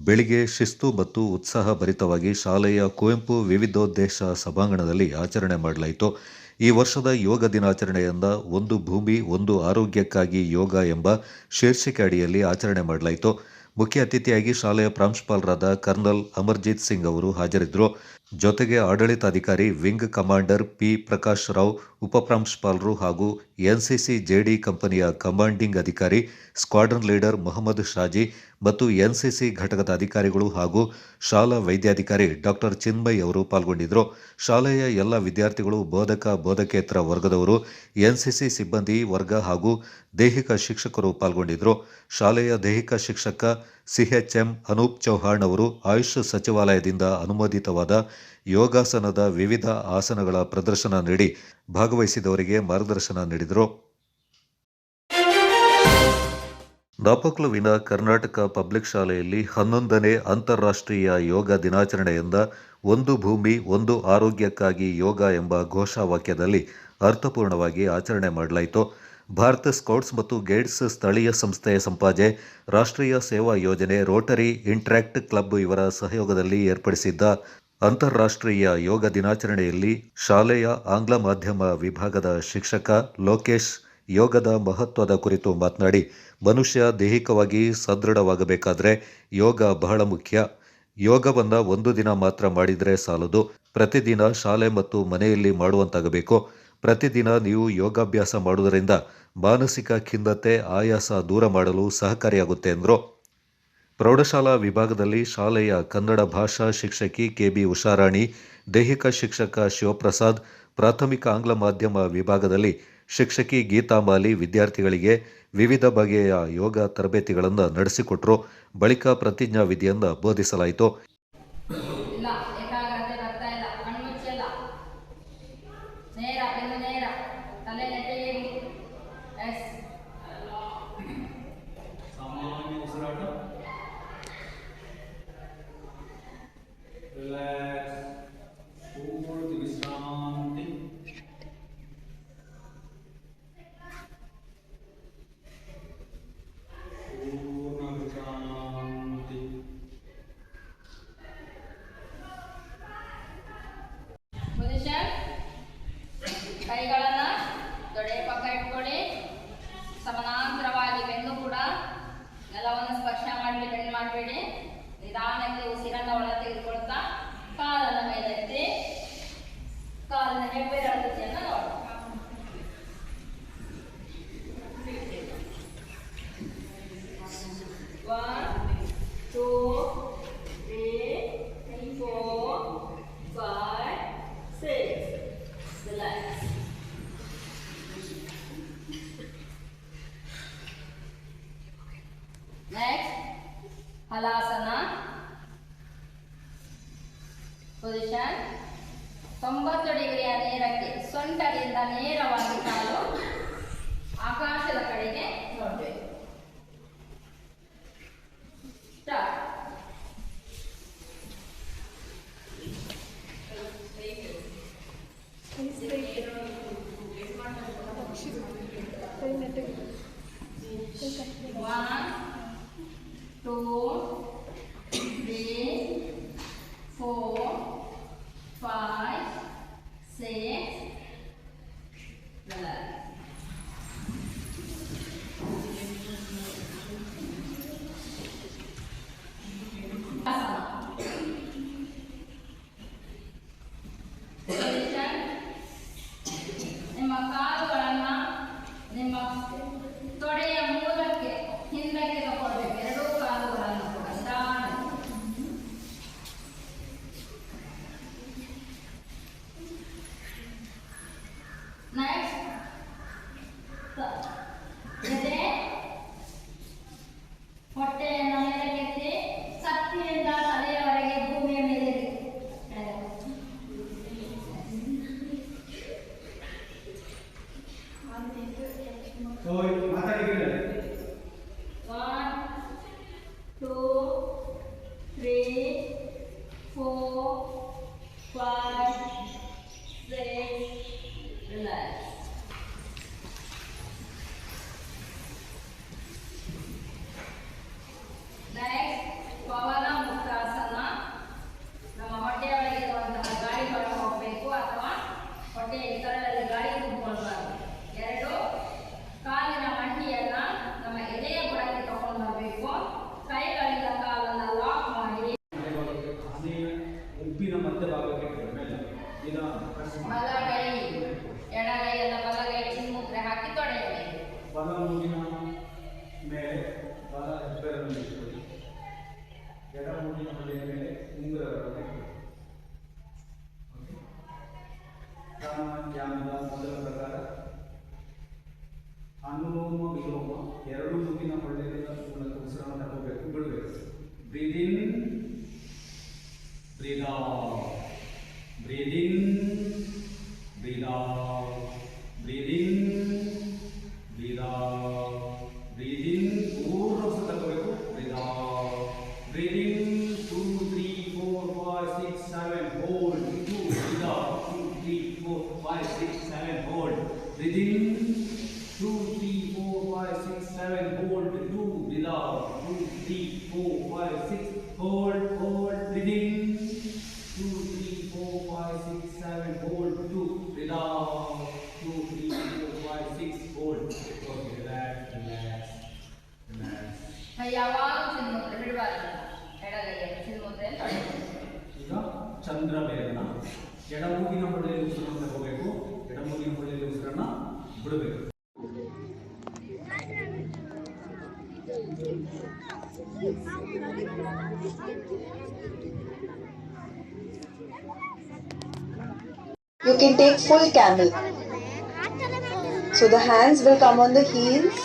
ಬೆಳಿಗ್ಗೆ ಶಿಸ್ತು ಮತ್ತು ಉತ್ಸಾಹ ಭರಿತವಾಗಿ ಶಾಲೆಯ ಕುವೆಂಪು ವಿವಿಧೋದ್ದೇಶ ಸಭಾಂಗಣದಲ್ಲಿ ಆಚರಣೆ ಮಾಡಲಾಯಿತು. ಈ ವರ್ಷದ ಯೋಗ ದಿನಾಚರಣೆಯಿಂದ ಒಂದು ಭೂಮಿ ಒಂದು ಆರೋಗ್ಯಕ್ಕಾಗಿ ಯೋಗ ಎಂಬ ಶೀರ್ಷಿಕೆ ಅಡಿಯಲ್ಲಿ ಆಚರಣೆ ಮಾಡಲಾಯಿತು. ಮುಖ್ಯ ಅತಿಥಿಯಾಗಿ ಶಾಲೆಯ ಪ್ರಾಂಶುಪಾಲರಾದ ಕರ್ನಲ್ ಅಮರ್ಜಿತ್ ಸಿಂಗ್ ಅವರು ಹಾಜರಿದ್ದರು. ಜೊತೆಗೆ ಆಡಳಿತಾಧಿಕಾರಿ wing commander P Prakash Rao, ಉಪಪ್ರಾಂಶುಪಾಲರು ಹಾಗೂ ಎನ್ಸಿಸಿ ಜೆಡಿ ಕಂಪನಿಯ ಕಮಾಂಡಿಂಗ್ ಅಧಿಕಾರಿ, ಸ್ಕ್ವಾಡ್ರನ್ ಲೀಡರ್ ಮೊಹಮ್ಮದ್ ಶಾಜಿ ಮತ್ತು ಎನ್ಸಿಸಿ ಘಟಕದ ಅಧಿಕಾರಿಗಳು ಹಾಗೂ ಶಾಲಾ ವೈದ್ಯಾಧಿಕಾರಿ ಡಾಕ್ಟರ್ ಚಿನ್ಮಯ್ ಅವರು ಪಾಲ್ಗೊಂಡಿದ್ದರು. ಶಾಲೆಯ ಎಲ್ಲ ವಿದ್ಯಾರ್ಥಿಗಳು, ಬೋಧಕೇತರ ವರ್ಗದವರು, ಎನ್ಸಿಸಿ ಸಿಬ್ಬಂದಿ ವರ್ಗ ಹಾಗೂ ದೈಹಿಕ ಶಿಕ್ಷಕರು ಪಾಲ್ಗೊಂಡಿದ್ದರು. ಶಾಲೆಯ ದೈಹಿಕ ಶಿಕ್ಷಕ ಸಿಎಚ್ಎಂ ಅನೂಪ್ ಚೌಹಾಣ್ ಅವರು ಆಯುಷ್ ಸಚಿವಾಲಯದಿಂದ ಅನುಮೋದಿತವಾದ ಯೋಗಾಸನದ ವಿವಿಧ ಆಸನಗಳ ಪ್ರದರ್ಶನ ನೀಡಿ ಭಾಗವಹಿಸಿದವರಿಗೆ ಮಾರ್ಗದರ್ಶನ ನೀಡಿದರು. ನಾಪಕ್ಲುವಿನ ಕರ್ನಾಟಕ ಪಬ್ಲಿಕ್ ಶಾಲೆಯಲ್ಲಿ 11ನೇ ಅಂತಾರಾಷ್ಟ್ರೀಯ ಯೋಗ ದಿನಾಚರಣೆಯಿಂದ ಒಂದು ಭೂಮಿ ಒಂದು ಆರೋಗ್ಯಕ್ಕಾಗಿ ಯೋಗ ಎಂಬ ಘೋಷವಾಕ್ಯದಲ್ಲಿ ಅರ್ಥಪೂರ್ಣವಾಗಿ ಆಚರಣೆ ಮಾಡಲಾಯಿತು. ಭಾರತ ಸ್ಕೌಟ್ಸ್ ಮತ್ತು ಗೈಡ್ಸ್ ಸ್ಥಳೀಯ ಸಂಸ್ಥೆಯ ಸಂಪಾಜೆ, ರಾಷ್ಟ್ರೀಯ ಸೇವಾ ಯೋಜನೆ, ರೋಟರಿ ಇಂಟ್ರಾಕ್ಟ್ ಕ್ಲಬ್ ಇವರ ಸಹಯೋಗದಲ್ಲಿ ಏರ್ಪಡಿಸಿದ್ದ ಅಂತಾರಾಷ್ಟ್ರೀಯ ಯೋಗ ದಿನಾಚರಣೆಯಲ್ಲಿ ಶಾಲೆಯ ಆಂಗ್ಲ ಮಾಧ್ಯಮ ವಿಭಾಗದ ಶಿಕ್ಷಕ ಲೋಕೇಶ್ ಯೋಗದ ಮಹತ್ವದ ಕುರಿತು ಮಾತನಾಡಿ, ಮನುಷ್ಯ ದೈಹಿಕವಾಗಿ ಸದೃಢವಾಗಬೇಕಾದ್ರೆ ಯೋಗ ಬಹಳ ಮುಖ್ಯ. ಯೋಗವನ್ನು ಒಂದು ದಿನ ಮಾತ್ರ ಮಾಡಿದರೆ ಸಾಲದು. ಪ್ರತಿದಿನ ಶಾಲೆ ಮತ್ತು ಮನೆಯಲ್ಲಿ ಮಾಡುವಂತಾಗಬೇಕು. ಪ್ರತಿದಿನ ನೀವು ಯೋಗಾಭ್ಯಾಸ ಮಾಡುವುದರಿಂದ ಮಾನಸಿಕ ಖಿನ್ನತೆ, ಆಯಾಸ ದೂರ ಮಾಡಲು ಸಹಕಾರಿಯಾಗುತ್ತೆ ಎಂದರು. ಪ್ರೌಢಶಾಲಾ ವಿಭಾಗದಲ್ಲಿ ಶಾಲೆಯ ಕನ್ನಡ ಭಾಷಾ ಶಿಕ್ಷಕಿ ಕೆಬಿ ಉಷಾರಾಣಿ, ದೈಹಿಕ ಶಿಕ್ಷಕ ಶಿವಪ್ರಸಾದ್, ಪ್ರಾಥಮಿಕ ಆಂಗ್ಲ ಮಾಧ್ಯಮ ವಿಭಾಗದಲ್ಲಿ ಶಿಕ್ಷಕಿ ಗೀತಾಮಾಲಿ ವಿದ್ಯಾರ್ಥಿಗಳಿಗೆ ವಿವಿಧ ಬಗೆಯ ಯೋಗ ತರಬೇತಿಗಳನ್ನು ನಡೆಸಿಕೊಟ್ಟರು. ಬಳಿಕ ಪ್ರತಿಜ್ಞಾ ವಿಧಿಯನ್ನು ಬೋಧಿಸಲಾಯಿತು. ಕೈಗಳನ್ನು ತೊಡೆ ಪಕ್ಕ ಇಟ್ಕೊಳ್ಳಿ. ಪೊಸಿಷನ್ 90 ಡಿಗ್ರಿಯ ನೇರಕ್ಕೆ ಸೊಂಟದಿಂದ ನೇರವಾಗಿ ಕಾಲು ಆಕಾಶದ ಕಡೆಗೆ ನೋಡಬೇಕು. ಸ್ಟಾರ್ಟ್. One, two, three, 4, 5, 6, 11. ನಿಮ್ಮ ಕಾಲುಗಳನ್ನು ನಿಮ್ಮ ತೊಡೆಯ ಮೂಲಕ್ಕೆ ಹಿಂದಕ್ಕೆ ತಗೊಳ್ಬೇಕು. ಎರಡೂ ಕಾಲುಗಳನ್ನು ಕೂಡ ನಿಧಾನ. ನೆಕ್ಸ್ಟ್ ಎದೆ ಹೊಟ್ಟೆಯನ್ನು ಮೇಲಕ್ಕೆತ್ತಿ ಸತ್ತಿನಿಂದ ತಲೆಯವರೆಗೆ ಭೂಮಿಯ ಮೇಲೆ ಪವನ ಮುಕ್ತಾಸನ. ನಮ್ಮ ಹೊಟ್ಟೆಯೊಳಗೆ ಇರುವಂತಹ ಗಾಳಿ ಹೊರಗೆ ಹೋಗಬೇಕು ಅಥವಾ ಹೊಟ್ಟೆಯ ಇತರರಲ್ಲಿ ಗಾಳಿ ತುಂಬಿಕೊಳ್ಬಾರ್ದು. ಎರಡು, ಕಾಲಿನ ಮಂಡಿಯನ್ನ ನಮ್ಮ ಎದೆಯ ಬುಡಕ್ಕೆ ತಗೊಂಡು ಬರಬೇಕು. ಕೈಗಳಿಂದ ಕಾಲನ್ನ ಲಾಕ್ ಮಾಡಿ ಉಪ್ಪಿನ ಮಧ್ಯಭಾಗಕ್ಕೆ ಬಲಗೈ ಎಡಗೈಯನ್ನು ಬಲಗೈ ಚಿನ್ಮುದ್ರೆ ಹಾಕಿ ತೊಡೆಯಬೇಕು. ಬಲ ಮೂಗಿನ ಮೇಲೆ ಬಲ ಹೆಬ್ಬೆರಳನ್ನು ಇಟ್ಕೊಳ್ಳಿ. ಎಡ ಮೂಗಿನ ಹೊಳೆಯ ಮೇಲೆ ಉಂಗುರಗಳನ್ನು ಇಟ್ಕೊಳ್ಳಿ. ಪ್ರಾಣಾಯಾಮದ ಮೊದಲ ಪ್ರಕಾರ ಅನುಲೋಮ ವಿಲೋಮ. ಎರಡು ಮೂಗಿನ ಹೊಳ್ಳೆಯಿಂದ ಮೂಲಕ ಉಸಿರನ್ನು ತಗೋಬೇಕು, ಬಿಡಬೇಕು. Breathe in, breathe out, breathe in, breathe out, breathe in, breathe out, breathe in. ಪೂರ್ಣ ಉಸಿರು ತಗೋಬೇಕು. Breathe out, breathe in. 2, 3, 4, 5, 6, 7 hold. 2, breathe out. 2, 3, 4, 5, 6, 7 hold. Breathe in. 2, 3, 4, 5, 6, 7 hold. 2, breathe out. 2, 3, 4, 5, 6 hold. Hold. Breathe in. 2, 3, 4, 5, 6, 7 hold. 2, breathe out. 2, 3, 4, 5, 6 hold. Okay, relax, relax, relax. ಯಾವಾಗಲೂ ಚಿನ್ಮುದ್ರೆ ಬಿಡಬಾರ್ದು. ಎಡಗೈಯಲ್ಲಿ ಚಿನ್ಮುದ್ರೆ ಈಗ ಚಂದ್ರಭೇದನ. ಎಡಮೂಗಿನ ಹೊಳೆಯಲ್ಲಿ ಉಸಿರನ್ನು ತಗೋಬೇಕು. ಎಡಮೂಗಿನ ಹೊಳೆಯಲ್ಲಿ ಉಸಿರನ್ನು ಬಿಡಬೇಕು. You can take full camel. So the hands will come on the heels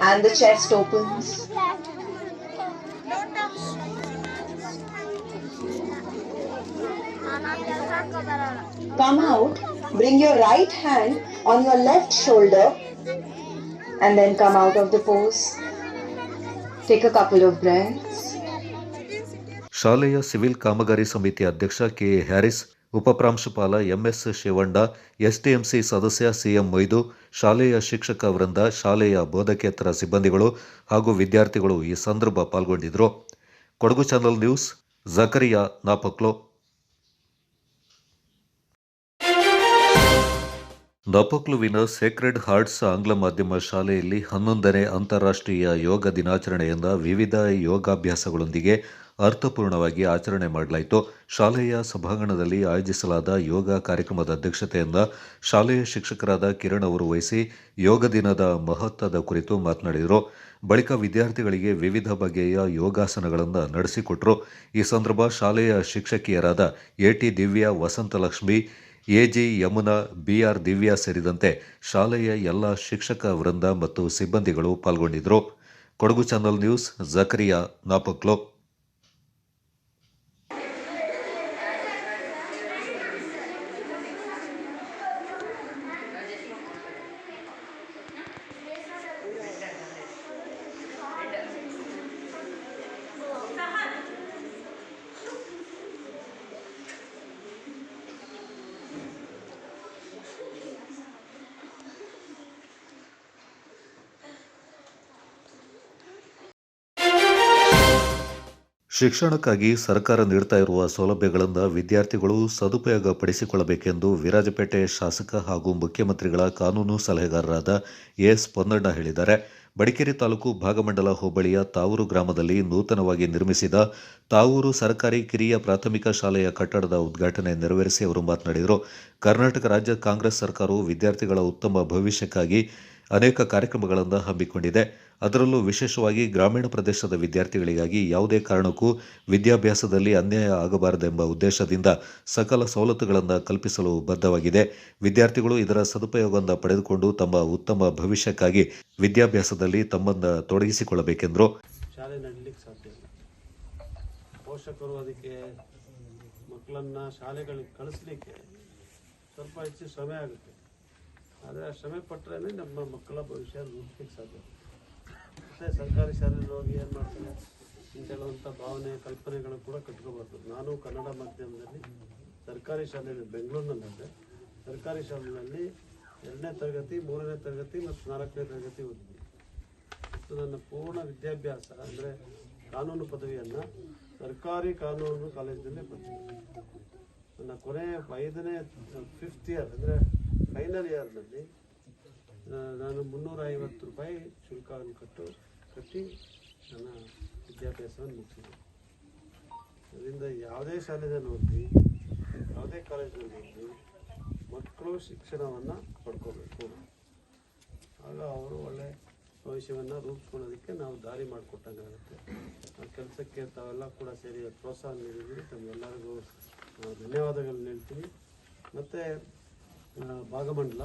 and the chest opens. Come out, bring your right hand on your left shoulder and then come out of the pose. Take a couple of breaths. ಶಾಲೆಯ civil ಕಾಮಗಾರಿ ಸಮಿತಿ ಅಧ್ಯಕ್ಷ K Haris, ಉಪಪ್ರಾಂಶುಪಾಲ MS Shivanna, STMC ಸದಸ್ಯ CM Moidu, ಶಾಲೆಯ ಶಿಕ್ಷಕ ವೃಂದ, ಶಾಲೆಯ ಬೋಧಕೇತರ ಸಿಬ್ಬಂದಿಗಳು ಹಾಗೂ ವಿದ್ಯಾರ್ಥಿಗಳು ಈ ಸಂದರ್ಭ ಪಾಲ್ಗೊಂಡಿದ್ದರು. Kodagu channel news, Zakariya ನಾಪಕ್ಲೋ. ನಾಪಕ್ಲುವಿನ Sacred arts ಆಂಗ್ಲ ಮಾಧ್ಯಮ ಶಾಲೆಯಲ್ಲಿ 11ನೇ ಅಂತಾರಾಷ್ಟ್ರೀಯ ಯೋಗ ದಿನಾಚರಣೆಯಿಂದ ವಿವಿಧ ಯೋಗಾಭ್ಯಾಸಗಳೊಂದಿಗೆ ಅರ್ಥಪೂರ್ಣವಾಗಿ ಆಚರಣೆ ಮಾಡಲಾಯಿತು. ಶಾಲೆಯ ಸಭಾಂಗಣದಲ್ಲಿ ಆಯೋಜಿಸಲಾದ ಯೋಗ ಕಾರ್ಯಕ್ರಮದ ಅಧ್ಯಕ್ಷತೆಯನ್ನು ಶಾಲೆಯ ಶಿಕ್ಷಕರಾದ ಕಿರಣ್ ಅವರು ವಹಿಸಿ ಯೋಗ ದಿನದ ಮಹತ್ವದ ಕುರಿತು ಮಾತನಾಡಿದರು. ಬಳಿಕ ವಿದ್ಯಾರ್ಥಿಗಳಿಗೆ ವಿವಿಧ ಬಗೆಯ ಯೋಗಾಸನಗಳನ್ನು ನಡೆಸಿಕೊಟ್ಟರು. ಈ ಸಂದರ್ಭ ಶಾಲೆಯ ಶಿಕ್ಷಕಿಯರಾದ AT Divya, Vasanthalakshmi, AG Yamuna, BR Divya ಸೇರಿದಂತೆ ಶಾಲೆಯ ಎಲ್ಲ ಶಿಕ್ಷಕ ವೃಂದ ಮತ್ತು ಸಿಬ್ಬಂದಿಗಳು ಪಾಲ್ಗೊಂಡಿದ್ದರು. Kodagu channel news, Zakariya Napoklu. ಶಿಕ್ಷಣಕ್ಕಾಗಿ ಸರ್ಕಾರ ನೀಡ್ತಾ ಇರುವ ಸೌಲಭ್ಯಗಳನ್ನು ವಿದ್ಯಾರ್ಥಿಗಳು ಸದುಪಯೋಗ ಪಡಿಸಿಕೊಳ್ಳಬೇಕೆಂದು ವಿರಾಜಪೇಟೆ ಶಾಸಕ ಹಾಗೂ ಮುಖ್ಯಮಂತ್ರಿಗಳ ಕಾನೂನು ಸಲಹೆಗಾರರಾದ ಎಸ್ ಪೊನ್ನಣ್ಣ ಹೇಳಿದ್ದಾರೆ. ಮಡಿಕೇರಿ ತಾಲೂಕು ಭಾಗಮಂಡಲ ಹೋಬಳಿಯ ತಾವೂರು ಗ್ರಾಮದಲ್ಲಿ ನೂತನವಾಗಿ ನಿರ್ಮಿಸಿದ ತಾವೂರು ಸರ್ಕಾರಿ ಕಿರಿಯ ಪ್ರಾಥಮಿಕ ಶಾಲೆಯ ಕಟ್ಟಡದ ಉದ್ಘಾಟನೆ ನೆರವೇರಿಸಿ ಅವರು ಮಾತನಾಡಿದರು. ಕರ್ನಾಟಕ ರಾಜ್ಯ ಕಾಂಗ್ರೆಸ್ ಸರ್ಕಾರವು ವಿದ್ಯಾರ್ಥಿಗಳ ಉತ್ತಮ ಭವಿಷ್ಯಕ್ಕಾಗಿ ಅನೇಕ ಕಾರ್ಯಕ್ರಮಗಳನ್ನು ಹಮ್ಮಿಕೊಂಡಿದೆ. ಅದರಲ್ಲೂ ವಿಶೇಷವಾಗಿ ಗ್ರಾಮೀಣ ಪ್ರದೇಶದ ವಿದ್ಯಾರ್ಥಿಗಳಿಗಾಗಿ ಯಾವುದೇ ಕಾರಣಕ್ಕೂ ವಿದ್ಯಾಭ್ಯಾಸದಲ್ಲಿ ಅನ್ಯಾಯ ಆಗಬಾರದೆಂಬ ಉದ್ದೇಶದಿಂದ ಸಕಲ ಸವಲತ್ತುಗಳನ್ನು ಕಲ್ಪಿಸಲು ಬದ್ಧವಾಗಿದೆ. ವಿದ್ಯಾರ್ಥಿಗಳು ಇದರ ಸದುಪಯೋಗವನ್ನು ಪಡೆದುಕೊಂಡು ತಮ್ಮ ಉತ್ತಮ ಭವಿಷ್ಯಕ್ಕಾಗಿ ವಿದ್ಯಾಭ್ಯಾಸದಲ್ಲಿ ತಮ್ಮನ್ನು ತೊಡಗಿಸಿಕೊಳ್ಳಬೇಕೆಂದರು. ಶಾಲೆ ನಡೀಲಿಕ್ಕೆ ಸಾಧ್ಯ ಇಲ್ಲ. ಪೋಷಕರು ಅದಕ್ಕೆ ಮಕ್ಕಳನ್ನು ಶಾಲೆಗಳಿಗೆ ಕಳಿಸ್ಲಿಕ್ಕೆ ಸ್ವಲ್ಪ ಹೆಚ್ಚು ಶ್ರಮೆ ಆಗುತ್ತೆ. ಆದರೆ ಆ ಶ್ರಮೆ ಪಟ್ಟರೆ ನಮ್ಮ ಮಕ್ಕಳ ಭವಿಷ್ಯ ರೂಪಿಸಲಿಕ್ಕೆ ಸಾಧ್ಯ. ಮತ್ತು ಸರ್ಕಾರಿ ಶಾಲೆಯಲ್ಲಿ ಹೋಗಿ ಏನು ಮಾಡ್ತಾರೆ, ಇಂಥೆಲ್ಲವಂಥ ಭಾವನೆ ಕಲ್ಪನೆಗಳು ಕೂಡ ಕಟ್ಕೋಬಾರ್ದು. ನಾನು ಕನ್ನಡ ಮಾಧ್ಯಮದಲ್ಲಿ ಸರ್ಕಾರಿ ಶಾಲೆಯಲ್ಲಿ ಬೆಂಗಳೂರಿನಲ್ಲಿದ್ದೆ. ಸರ್ಕಾರಿ ಶಾಲೆಯಲ್ಲಿ 2ನೇ ತರಗತಿ 3ನೇ ತರಗತಿ ಮತ್ತು 4ನೇ ತರಗತಿ ಓದಿದ್ದೆ. ಮತ್ತು ನನ್ನ ಪೂರ್ಣ ವಿದ್ಯಾಭ್ಯಾಸ ಅಂದರೆ ಕಾನೂನು ಪದವಿಯನ್ನು ಸರ್ಕಾರಿ ಕಾನೂನು ಕಾಲೇಜಿನಲ್ಲಿ ಪಡೆದಿದ್ದೆ. ನನ್ನ ಕೊನೆ 5th ಇಯರ್ ಅಂದರೆ ಫೈನಲ್ ಇಯರ್ನಲ್ಲಿ ನಾನು 350 ರೂಪಾಯಿ ಶುಲ್ಕವನ್ನು ಕಟ್ಟಿ ನನ್ನ ವಿದ್ಯಾಭ್ಯಾಸವನ್ನು ಮುಗಿಸಿದೆ. ಅದರಿಂದ ಯಾವುದೇ ಶಾಲೆಯಲ್ಲಿ ಓದಿ, ಯಾವುದೇ ಕಾಲೇಜಿನಲ್ಲಿ ಓದಿ, ಮಕ್ಕಳು ಶಿಕ್ಷಣವನ್ನು ಪಡ್ಕೋಬೇಕು. ಆಗ ಅವರು ಒಳ್ಳೆ ಭವಿಷ್ಯವನ್ನು ರೂಪಿಸ್ಕೊಳ್ಳೋದಕ್ಕೆ ನಾವು ದಾರಿ ಮಾಡಿಕೊಟ್ಟಂಗಾಗುತ್ತೆ. ಆ ಕೆಲಸಕ್ಕೆ ತಾವೆಲ್ಲ ಕೂಡ ಸೇರಿ ಪ್ರೋತ್ಸಾಹ ನೀಡಿದ್ದೀರಿ. ತಮ್ಮೆಲ್ಲರಿಗೂ ಧನ್ಯವಾದಗಳನ್ನು ಹೇಳ್ತೀನಿ. ಮತ್ತು ಭಾಗಮಂಡಲ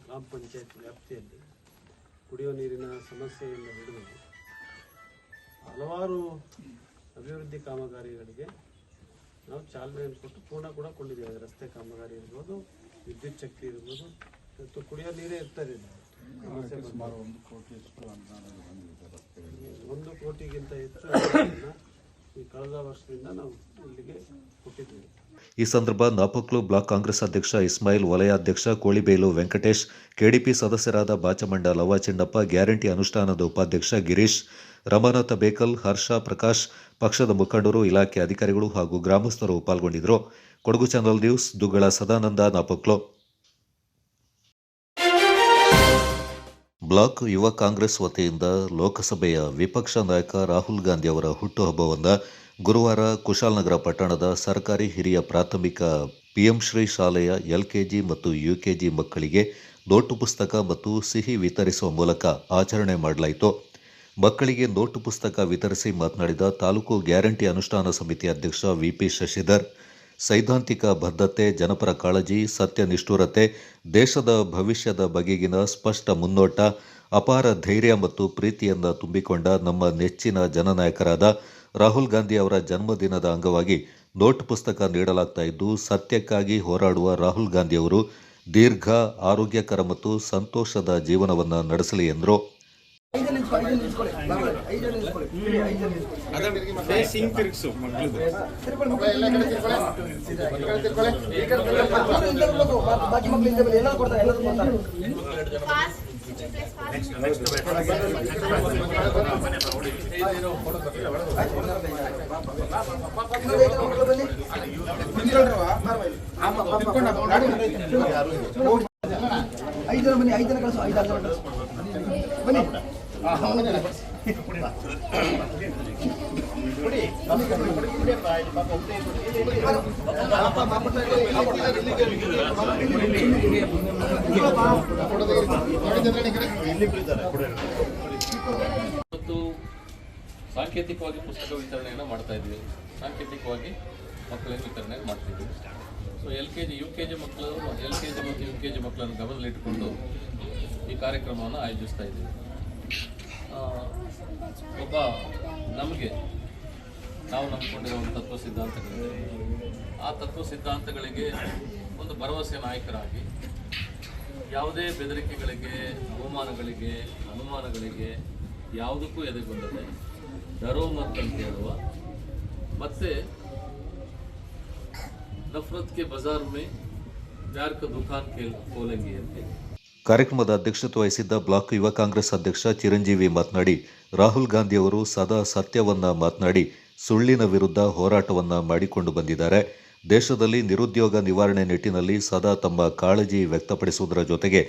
ಗ್ರಾಮ ಪಂಚಾಯತ್ ವ್ಯಾಪ್ತಿಯಲ್ಲಿ ಕುಡಿಯುವ ನೀರಿನ ಸಮಸ್ಯೆಯಿಂದ ಹಿಡಿದು ಹಲವಾರು ಅಭಿವೃದ್ಧಿ ಕಾಮಗಾರಿಗಳಿಗೆ ನಾವು ಚಾಲನೆಯನ್ನು ಕೊಟ್ಟು ಪೂರ್ಣ ಕೂಡ ಕೊಂಡಿದ್ದೇವೆ. ರಸ್ತೆ ಕಾಮಗಾರಿ ಇರ್ಬೋದು, ವಿದ್ಯುತ್ ಶಕ್ತಿ ಇರ್ಬೋದು, ಮತ್ತು ಕುಡಿಯೋ ನೀರೇ ಇರ್ತಾರೆ. 1 ಕೋಟಿಗಿಂತ ಹೆಚ್ಚು ಈ ಕಳೆದ ವರ್ಷದಿಂದ ನಾವು ಇಲ್ಲಿಗೆ ಕೊಟ್ಟಿದ್ದೀವಿ. ಈ ಸಂದರ್ಭ ನಾಪಕ್ಲು ಬ್ಲಾಕ್ ಕಾಂಗ್ರೆಸ್ ಅಧ್ಯಕ್ಷ ಇಸ್ಮಾಯಿಲ್, ವಲಯ ಅಧ್ಯಕ್ಷ ಕೋಳಿಬೇಲು ವೆಂಕಟೇಶ್, ಕೆಡಿಪಿ ಸದಸ್ಯರಾದ ಬಾಚಮಂಡ ಲವಾಚಿನ್ನಪ್ಪ, ಗ್ಯಾರಂಟಿ ಅನುಷ್ಠಾನದ ಉಪಾಧ್ಯಕ್ಷ ಗಿರೀಶ್, ರಮಾನಾಥ ಬೇಕಲ್, ಹರ್ಷ, ಪ್ರಕಾಶ್, ಪಕ್ಷದ ಮುಖಂಡರು, ಇಲಾಖೆ ಅಧಿಕಾರಿಗಳು ಹಾಗೂ ಗ್ರಾಮಸ್ಥರು ಪಾಲ್ಗೊಂಡಿದ್ದರು. Kodagu channel news, Duggala Sadananda, Napoklu. Block ಯುವ ಕಾಂಗ್ರೆಸ್ ವತಿಯಿಂದ ಲೋಕಸಭೆಯ ವಿಪಕ್ಷ ನಾಯಕ ರಾಹುಲ್ ಗಾಂಧಿ ಅವರ ಹುಟ್ಟುಹಬ್ಬವನ್ನು ಗುರುವಾರ ಕುಶಾಲನಗರ ಪಟ್ಟಣದ ಸರ್ಕಾರಿ ಹಿರಿಯ ಪ್ರಾಥಮಿಕ ಪಿಎಂ ಶ್ರೀ ಶಾಲೆಯ ಎಲ್ಕೆಜಿ ಮತ್ತು ಯುಕೆಜಿ ಮಕ್ಕಳಿಗೆ ನೋಟು ಪುಸ್ತಕ ಮತ್ತು ಸಿಹಿ ವಿತರಿಸುವ ಮೂಲಕ ಆಚರಣೆ ಮಾಡಲಾಯಿತು. ಮಕ್ಕಳಿಗೆ ನೋಟು ಪುಸ್ತಕ ವಿತರಿಸಿ ಮಾತನಾಡಿದ ತಾಲೂಕು ಗ್ಯಾರಂಟಿ ಅನುಷ್ಠಾನ ಸಮಿತಿ ಅಧ್ಯಕ್ಷ ವಿಪಿ ಶಶಿಧರ್, ಸೈದ್ಧಾಂತಿಕ ಬದ್ಧತೆ, ಜನಪರ ಕಾಳಜಿ, ಸತ್ಯನಿಷ್ಠುರತೆ, ದೇಶದ ಭವಿಷ್ಯದ ಬಗೆಗಿನ ಸ್ಪಷ್ಟ ಮುನ್ನೋಟ, ಅಪಾರ ಧೈರ್ಯ ಮತ್ತು ಪ್ರೀತಿಯನ್ನು ತುಂಬಿಕೊಂಡ ನಮ್ಮ ನೆಚ್ಚಿನ ಜನನಾಯಕರಾದ ರಾಹುಲ್ ಗಾಂಧಿ ಅವರ ಜನ್ಮದಿನದ ಅಂಗವಾಗಿ ನೋಟ್ ಪುಸ್ತಕ ನೀಡಲಾಗ್ತಾ ಇದ್ದು, ಸತ್ಯಕ್ಕಾಗಿ ಹೋರಾಡುವ ರಾಹುಲ್ ಗಾಂಧಿ ಅವರು ದೀರ್ಘ, ಆರೋಗ್ಯಕರ ಮತ್ತು ಸಂತೋಷದ ಜೀವನವನ್ನು ನಡೆಸಲಿ ಎಂದರು. ಸಾಂಕೇತಿಕವಾಗಿ ಪುಸ್ತಕ ವಿತರಣೆಯನ್ನು ಮಾಡ್ತಾ ಇದ್ವಿ. ಸಾಂಕೇತಿಕವಾಗಿ ಮಕ್ಕಳಿಗೆ ವಿತರಣೆ ಮಾಡ್ತಿದ್ವಿ. ಸೊ LKG UKG ಮಕ್ಕಳು, LKG ಮತ್ತು UKG ಮಕ್ಕಳನ್ನು ಗಮನದಲ್ಲಿಟ್ಟುಕೊಂಡು ಈ ಕಾರ್ಯಕ್ರಮವನ್ನು ಆಯೋಜಿಸ್ತಾ ಇದ್ದೀವಿ. ಒಬ್ಬ ನಮಗೆ ನಾವು ನಂಬಿಕೊಂಡಿರೋ ಒಂದು ತತ್ವ ಸಿದ್ಧಾಂತಗಳಿದೆ. ಆ ತತ್ವ ಸಿದ್ಧಾಂತಗಳಿಗೆ ಒಂದು ಭರವಸೆ ನಾಯಕರಾಗಿ ಯಾವುದೇ ಬೆದರಿಕೆಗಳಿಗೆ, ಅವಮಾನಗಳಿಗೆ, ಅನುಮಾನಗಳಿಗೆ ಯಾವುದಕ್ಕೂ ಎದೆಗೊಳ್ಳದೆ ಡರೋ ಮತ್ ಅಂತ ಹೇಳುವ, ಮತ್ತೆ ನಫರತ್ ಕೆ ಬಜಾರ್ ಮೇ ಪ್ಯಾರ್ ಕ ದುಕಾನ್ ಖೋಲೆಂಗೆ ಅಂತ ಕಾರ್ಯಕ್ರಮದ ಅಧ್ಯಕ್ಷತೆ ವಹಿಸಿದ್ದ ಬ್ಲಾಕ್ ಯುವ ಕಾಂಗ್ರೆಸ್ ಅಧ್ಯಕ್ಷ ಚಿರಂಜೀವಿ ಮಾತನಾಡಿ, ರಾಹುಲ್ ಗಾಂಧಿಯವರು ಸದಾ ಸತ್ಯವನ್ನ ಮಾತನಾಡಿ ಸುಳ್ಳಿನ ವಿರುದ್ಧ ಹೋರಾಟವನ್ನ ಮಾಡಿಕೊಂಡು ಬಂದಿದ್ದಾರೆ. ದೇಶದಲ್ಲಿ ನಿರುದ್ಯೋಗ ನಿವಾರಣೆ ನಿಟ್ಟಿನಲ್ಲಿ ಸದಾ ತಮ್ಮ ಕಾಳಜಿ ವ್ಯಕ್ತಪಡಿಸುವುದರ ಜೊತೆಗೆ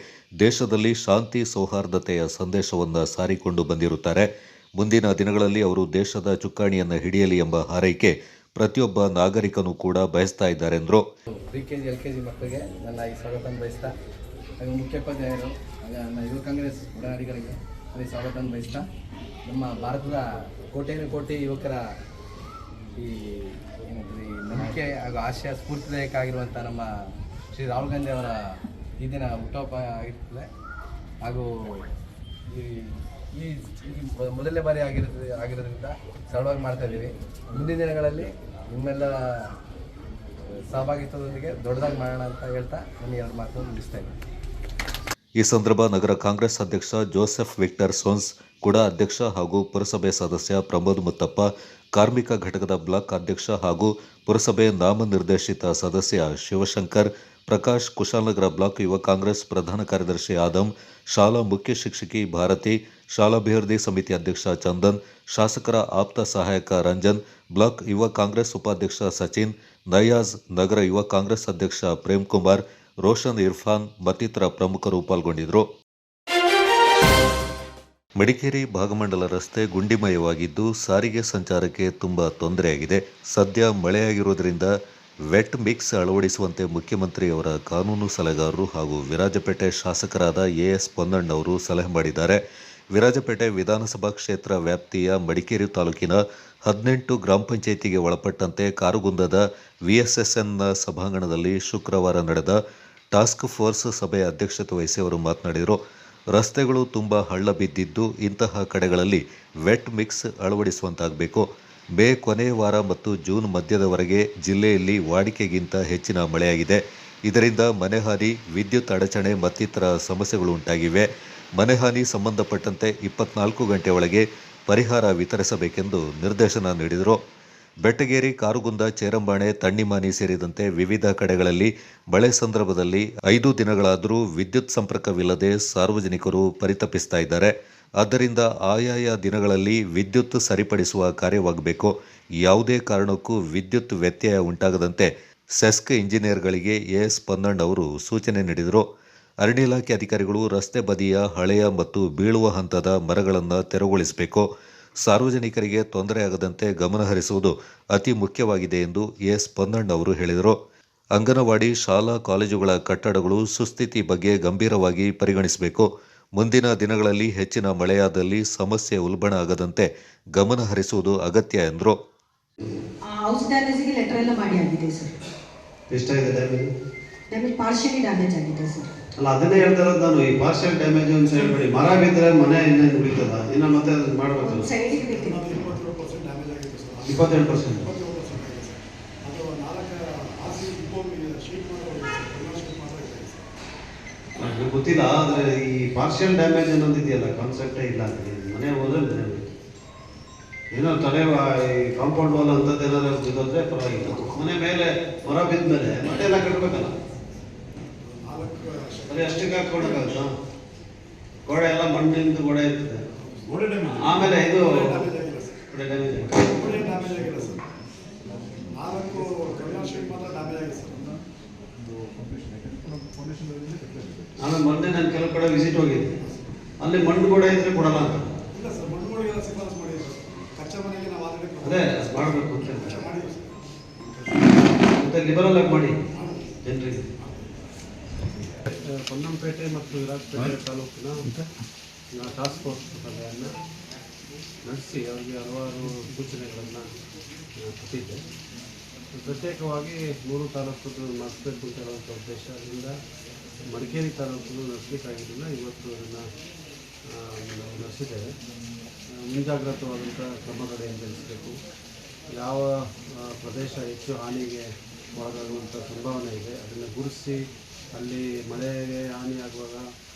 ದೇಶದಲ್ಲಿ ಶಾಂತಿ ಸೌಹಾರ್ದತೆಯ ಸಂದೇಶವನ್ನು ಸಾರಿಕೊಂಡು ಬಂದಿರುತ್ತಾರೆ. ಮುಂದಿನ ದಿನಗಳಲ್ಲಿ ಅವರು ದೇಶದ ಚುಕ್ಕಾಣಿಯನ್ನು ಹಿಡಿಯಲಿ ಎಂಬ ಹಾರೈಕೆ ಪ್ರತಿಯೊಬ್ಬ ನಾಗರಿಕನೂ ಕೂಡ ಬಯಸ್ತಾ ಇದ್ದಾರೆ ಎಂದರು. ಪ್ರಿ-KG LKG ಮಕ್ಕಳಿಗೆ ನನ್ನ ಈ ಸ್ವಾಗತ ಬಯಸ್ತಾ, ಹಾಗೂ ಮುಖ್ಯೋಪಾಧ್ಯಾಯರು ನನ್ನ ಯುವ ಕಾಂಗ್ರೆಸ್ ಒಡನಾಡಿಗರಿಗೆ ಈ ಸ್ವಾಗತ ಬಯಸ್ತಾ, ನಮ್ಮ ಭಾರತದ ಕೋಟಿ ಯುವಕರ ಈ ನಂಬಿಕೆ ಹಾಗೂ ಆಶಯ ಸ್ಫೂರ್ತಿದಾಯಕ ಆಗಿರುವಂಥ ನಮ್ಮ ಶ್ರೀ ರಾಹುಲ್ ಗಾಂಧಿ ಅವರ ಈ ದಿನ ಹುಟ್ಟುಹಬ್ಬ ಆಗಿರ್ತದೆ. ಹಾಗೂ ಈ ಮೊದಲನೇ ಬಾರಿ ಆಗಿರೋದ್ರಿಂದ ಸರಳವಾಗಿ ಮಾಡ್ತಾ ಇದ್ದೀವಿ. ಮುಂದಿನ ದಿನಗಳಲ್ಲಿ ನಿಮ್ಮೆಲ್ಲರ ಸಹಭಾಗಿತ್ವದೊಂದಿಗೆ ದೊಡ್ಡದಾಗಿ ಮಾಡೋಣ ಅಂತ ಹೇಳ್ತಾ ನನ್ನ 2 ಮಾತನ್ನು ಮುಗಿಸ್ತಾ ಇದ್ದೀನಿ. ಈ ಸಂದರ್ಭ ನಗರ ಕಾಂಗ್ರೆಸ್ ಅಧ್ಯಕ್ಷ ಜೋಸೆಫ್ ವಿಕ್ಟರ್ ಸೋನ್ಸ್, ಕೂಡ ಅಧ್ಯಕ್ಷ ಹಾಗೂ ಪುರಸಭೆ ಸದಸ್ಯ ಪ್ರಮೋದ್ ಮುತ್ತಪ್ಪ, ಕಾರ್ಮಿಕ ಘಟಕದ ಬ್ಲಾಕ್ ಅಧ್ಯಕ್ಷ ಹಾಗೂ ಪುರಸಭೆ ನಾಮನಿರ್ದೇಶಿತ ಸದಸ್ಯ ಶಿವಶಂಕರ್, ಪ್ರಕಾಶ್, ಕುಶಾಲನಗರ ಬ್ಲಾಕ್ ಯುವ ಕಾಂಗ್ರೆಸ್ ಪ್ರಧಾನ ಕಾರ್ಯದರ್ಶಿ ಆದಮ್, ಶಾಲಾ ಮುಖ್ಯ ಶಿಕ್ಷಕಿ ಭಾರತಿ, ಶಾಲಾಭಿವೃದ್ಧಿ ಸಮಿತಿ ಅಧ್ಯಕ್ಷ ಚಂದನ್, ಶಾಸಕರ ಆಪ್ತ ಸಹಾಯಕ ರಂಜನ್, ಬ್ಲಾಕ್ ಯುವ ಕಾಂಗ್ರೆಸ್ ಉಪಾಧ್ಯಕ್ಷ ಸಚಿನ್, ನಯಾಜ್, ನಗರ ಯುವ ಕಾಂಗ್ರೆಸ್ ಅಧ್ಯಕ್ಷ ಪ್ರೇಮ್ ಕುಮಾರ್, ರೋಷನ್ ಇರ್ಫಾನ್ ಮತ್ತಿತರ ಪ್ರಮುಖರು ಪಾಲ್ಗೊಂಡಿದ್ದರು. ಮಡಿಕೇರಿ ಭಾಗಮಂಡಲ ರಸ್ತೆ ಗುಂಡಿಮಯವಾಗಿದ್ದು ಸಾರಿಗೆ ಸಂಚಾರಕ್ಕೆ ತುಂಬ ತೊಂದರೆಯಾಗಿದೆ. ಸದ್ಯ ಮಳೆಯಾಗಿರುವುದರಿಂದ ವೆಟ್ ಮಿಕ್ಸ್ ಅಳವಡಿಸುವಂತೆ ಮುಖ್ಯಮಂತ್ರಿಯವರ ಕಾನೂನು ಸಲಹೆಗಾರರು ಹಾಗೂ ವಿರಾಜಪೇಟೆ ಶಾಸಕರಾದ AS ಪೊನ್ನಣ್ಣವರು ಸಲಹೆ ಮಾಡಿದ್ದಾರೆ. ವಿರಾಜಪೇಟೆ ವಿಧಾನಸಭಾ ಕ್ಷೇತ್ರ ವ್ಯಾಪ್ತಿಯ ಮಡಿಕೇರಿ ತಾಲೂಕಿನ 18 ಗ್ರಾಮ ಪಂಚಾಯಿತಿಗೆ ಒಳಪಟ್ಟಂತೆ ಕಾರುಗುಂದದ VSSN ಸಭಾಂಗಣದಲ್ಲಿ ಶುಕ್ರವಾರ ನಡೆದ ಟಾಸ್ಕ್ ಫೋರ್ಸ್ ಸಭೆಯ ಅಧ್ಯಕ್ಷತೆ ವಹಿಸಿ ಅವರು ಮಾತನಾಡಿದರು. ರಸ್ತೆಗಳು ತುಂಬ ಹಳ್ಳ ಬಿದ್ದಿದ್ದು ಇಂತಹ ಕಡೆಗಳಲ್ಲಿ ವೆಟ್ ಮಿಕ್ಸ್ ಅಳವಡಿಸುವಂತಾಗಬೇಕು. ಮೇ ಕೊನೆಯ ವಾರ ಮತ್ತು ಜೂನ್ ಮಧ್ಯದವರೆಗೆ ಜಿಲ್ಲೆಯಲ್ಲಿ ವಾಡಿಕೆಗಿಂತ ಹೆಚ್ಚಿನ ಮಳೆಯಾಗಿದೆ. ಇದರಿಂದ ಮನೆಹಾನಿ, ವಿದ್ಯುತ್ ಅಡಚಣೆ ಮತ್ತಿತರ ಸಮಸ್ಯೆಗಳು ಉಂಟಾಗಿವೆ. ಮನೆಹಾನಿ ಸಂಬಂಧಪಟ್ಟಂತೆ 24 ಗಂಟೆ ಒಳಗೆ ಪರಿಹಾರ ವಿತರಿಸಬೇಕೆಂದು ನಿರ್ದೇಶನ ನೀಡಿದರು. ಬೆಟ್ಟಗೇರಿ, ಕಾರುಗುಂದ, ಚೇರಂಬಾಣೆ, ತಣ್ಣಿಮಾನಿ ಸೇರಿದಂತೆ ವಿವಿಧ ಕಡೆಗಳಲ್ಲಿ ಮಳೆ ಸಂದರ್ಭದಲ್ಲಿ 5 ದಿನಗಳಾದರೂ ವಿದ್ಯುತ್ ಸಂಪರ್ಕವಿಲ್ಲದೆ ಸಾರ್ವಜನಿಕರು ಪರಿತಪಿಸ್ತಾ ಇದ್ದಾರೆ. ಆದ್ದರಿಂದ ಆಯಾಯ ದಿನಗಳಲ್ಲಿ ವಿದ್ಯುತ್ ಸರಿಪಡಿಸುವ ಕಾರ್ಯವಾಗಬೇಕು. ಯಾವುದೇ ಕಾರಣಕ್ಕೂ ವಿದ್ಯುತ್ ವ್ಯತ್ಯಯ ಉಂಟಾಗದಂತೆ ಸೆಸ್ಕ್ ಇಂಜಿನಿಯರ್ಗಳಿಗೆ AS ಪೊನ್ನಣ್ಣ ಅವರು ಸೂಚನೆ ನೀಡಿದರು. ಅರಣ್ಯ ಇಲಾಖೆ ಅಧಿಕಾರಿಗಳು ರಸ್ತೆ ಬದಿಯ ಹಳೆಯ ಮತ್ತು ಬೀಳುವ ಹಂತದ ಮರಗಳನ್ನು ತೆರವುಗೊಳಿಸಬೇಕು. ಸಾರ್ವಜನಿಕರಿಗೆ ತೊಂದರೆಯಾಗದಂತೆ ಗಮನಹರಿಸುವುದು ಅತಿ ಮುಖ್ಯವಾಗಿದೆ ಎಂದು AS ಪೊನ್ನಣ್ಣ ಅವರು ಹೇಳಿದರು. ಅಂಗನವಾಡಿ, ಶಾಲಾ ಕಾಲೇಜುಗಳ ಕಟ್ಟಡಗಳು ಸುಸ್ಥಿತಿ ಬಗ್ಗೆ ಗಂಭೀರವಾಗಿ ಪರಿಗಣಿಸಬೇಕು. ಮುಂದಿನ ದಿನಗಳಲ್ಲಿ ಹೆಚ್ಚಿನ ಮಳೆಯಾದಲ್ಲಿ ಸಮಸ್ಯೆ ಉಲ್ಬಣ ಆಗದಂತೆ ಗಮನ ಹರಿಸುವುದು ಅಗತ್ಯ ಎಂದರು. ಹೌಸ್ ಡ್ಯಾಮೇಜ್ಗೆ ಲೆಟರ್ ಎಲ್ಲ ಮಾಡಿ ಆಗಿದೆ ಸರ್. ಎಷ್ಟಾಗಿದೆ ಡ್ಯಾಮೇಜ್? ಡ್ಯಾಮೇಜ್ ಪಾರ್ಷಿಯಲಿ ಡ್ಯಾಮೇಜ್ ಆಗಿದೆ ಸರ್. ಅಲ್ಲ, ಅದನ್ನೇ ಹೇಳ್ತಾ ಇರೋದು ನಾನು. ಈ ಪಾರ್ಷಿಯಲ್ ಡ್ಯಾಮೇಜ್ ಅಂತ ಹೇಳ್ಬೇಡಿ. ಮರ ಬಿದ್ದರೆ ಮನೆ ಇನ್ನೇನು ಉಳಿತದ? ಇನ್ನು ಮತ್ತೆ ಅದನ್ನು ಮಾಡಬೇಕು. ಸೈಡಿಗೆ ಬೇಕಿದೆ. 27%. ನನಗೆ ಗೊತ್ತಿಲ್ಲ. ಆದರೆ ಈ ಪಾರ್ಷಿಯಲ್ ಡ್ಯಾಮೇಜ್ ಅನ್ನೋದಿದೆಯಲ್ಲ, ಕಾನ್ಸೆಪ್ಟೇ ಇಲ್ಲ. ಮನೆ ಹೋದ್ರೆ ಮನೆ ಏನೋ ತಲೆ ಕಾಂಪೌಂಡ್ ವಾಲ್ ಅಂಥದ್ದು ಏನಾದ್ರು ಬಿದ್ದೋದ್ರೆ ಪರವಾಗಿಲ್ಲ. ಮನೆ ಮೇಲೆ ಮರ ಬಿದ್ದ ಮೇಲೆ ಮನೆ ಎಲ್ಲ ಕಟ್ಟಬೇಕಲ್ಲ. ಅದೇ ಅಷ್ಟಕ್ಕೆ ಹಾಕೊಡಕ್ಕಾಗುತ್ತಾ? ಗೋಡೆ ಎಲ್ಲ ಮಣ್ಣಿಂದ ಗೋಡೆ ಇರ್ತದೆ. ಆಮೇಲೆ ಇದು ಆಮೇಲೆ ಮೊನ್ನೆ ನಾನು ಕೆಲವು ಕಡೆ ವಿಸಿಟ್ ಹೋಗಿದ್ದೆ. ಅಲ್ಲಿ ಮಣ್ಣು ಗೋಡೆ ಇದ್ರೆ ಕೊಡಲ್ಲ ಅಂತ. ಅದೇ ಮಾಡಬೇಕು ಅಂತ ಮತ್ತೆ ಲಿಬರಲ್ ಆಗಿ ಮಾಡಿ ಜನರಿಗೆ. ಪೊನ್ನಂಪೇಟೆ ಮತ್ತು ವಿರಾಜಪೇಟೆ ತಾಲೂಕಿನ ಟಾಸ್ಕ್ ಫೋರ್ಸ್ ಸಭೆಯನ್ನು ನಡೆಸಿ ಅವರಿಗೆ ಹಲವಾರು ಸೂಚನೆಗಳನ್ನು ಕೊಟ್ಟಿದ್ದೆ. ಪ್ರತ್ಯೇಕವಾಗಿ 3 ತಾಲೂಕುಗಳು ನಡೆಸಬೇಕು ಅಂತ ಹೇಳುವಂಥ ಉದ್ದೇಶದಿಂದ ಮಡಿಕೇರಿ ತಾಲೂಕು ನಡೆಸಬೇಕಾಗಿದ್ದರಿಂದ ಇವತ್ತು ಅದನ್ನು ನಡೆಸಿದ್ದೇವೆ. ಮುಂಜಾಗ್ರತವಾದಂಥ ಕ್ರಮಗಳನ್ನು ನಡೆಸಬೇಕು. ಯಾವ ಪ್ರದೇಶ ಹೆಚ್ಚು ಹಾನಿಗೆ ಒಳಗಾಗುವಂಥ ಸಂಭಾವನೆ ಇದೆ ಅದನ್ನು ಗುರುತಿಸಿ ಅಲ್ಲಿ ಮಳೆಗೆ ಹಾನಿಯಾಗುವಾಗ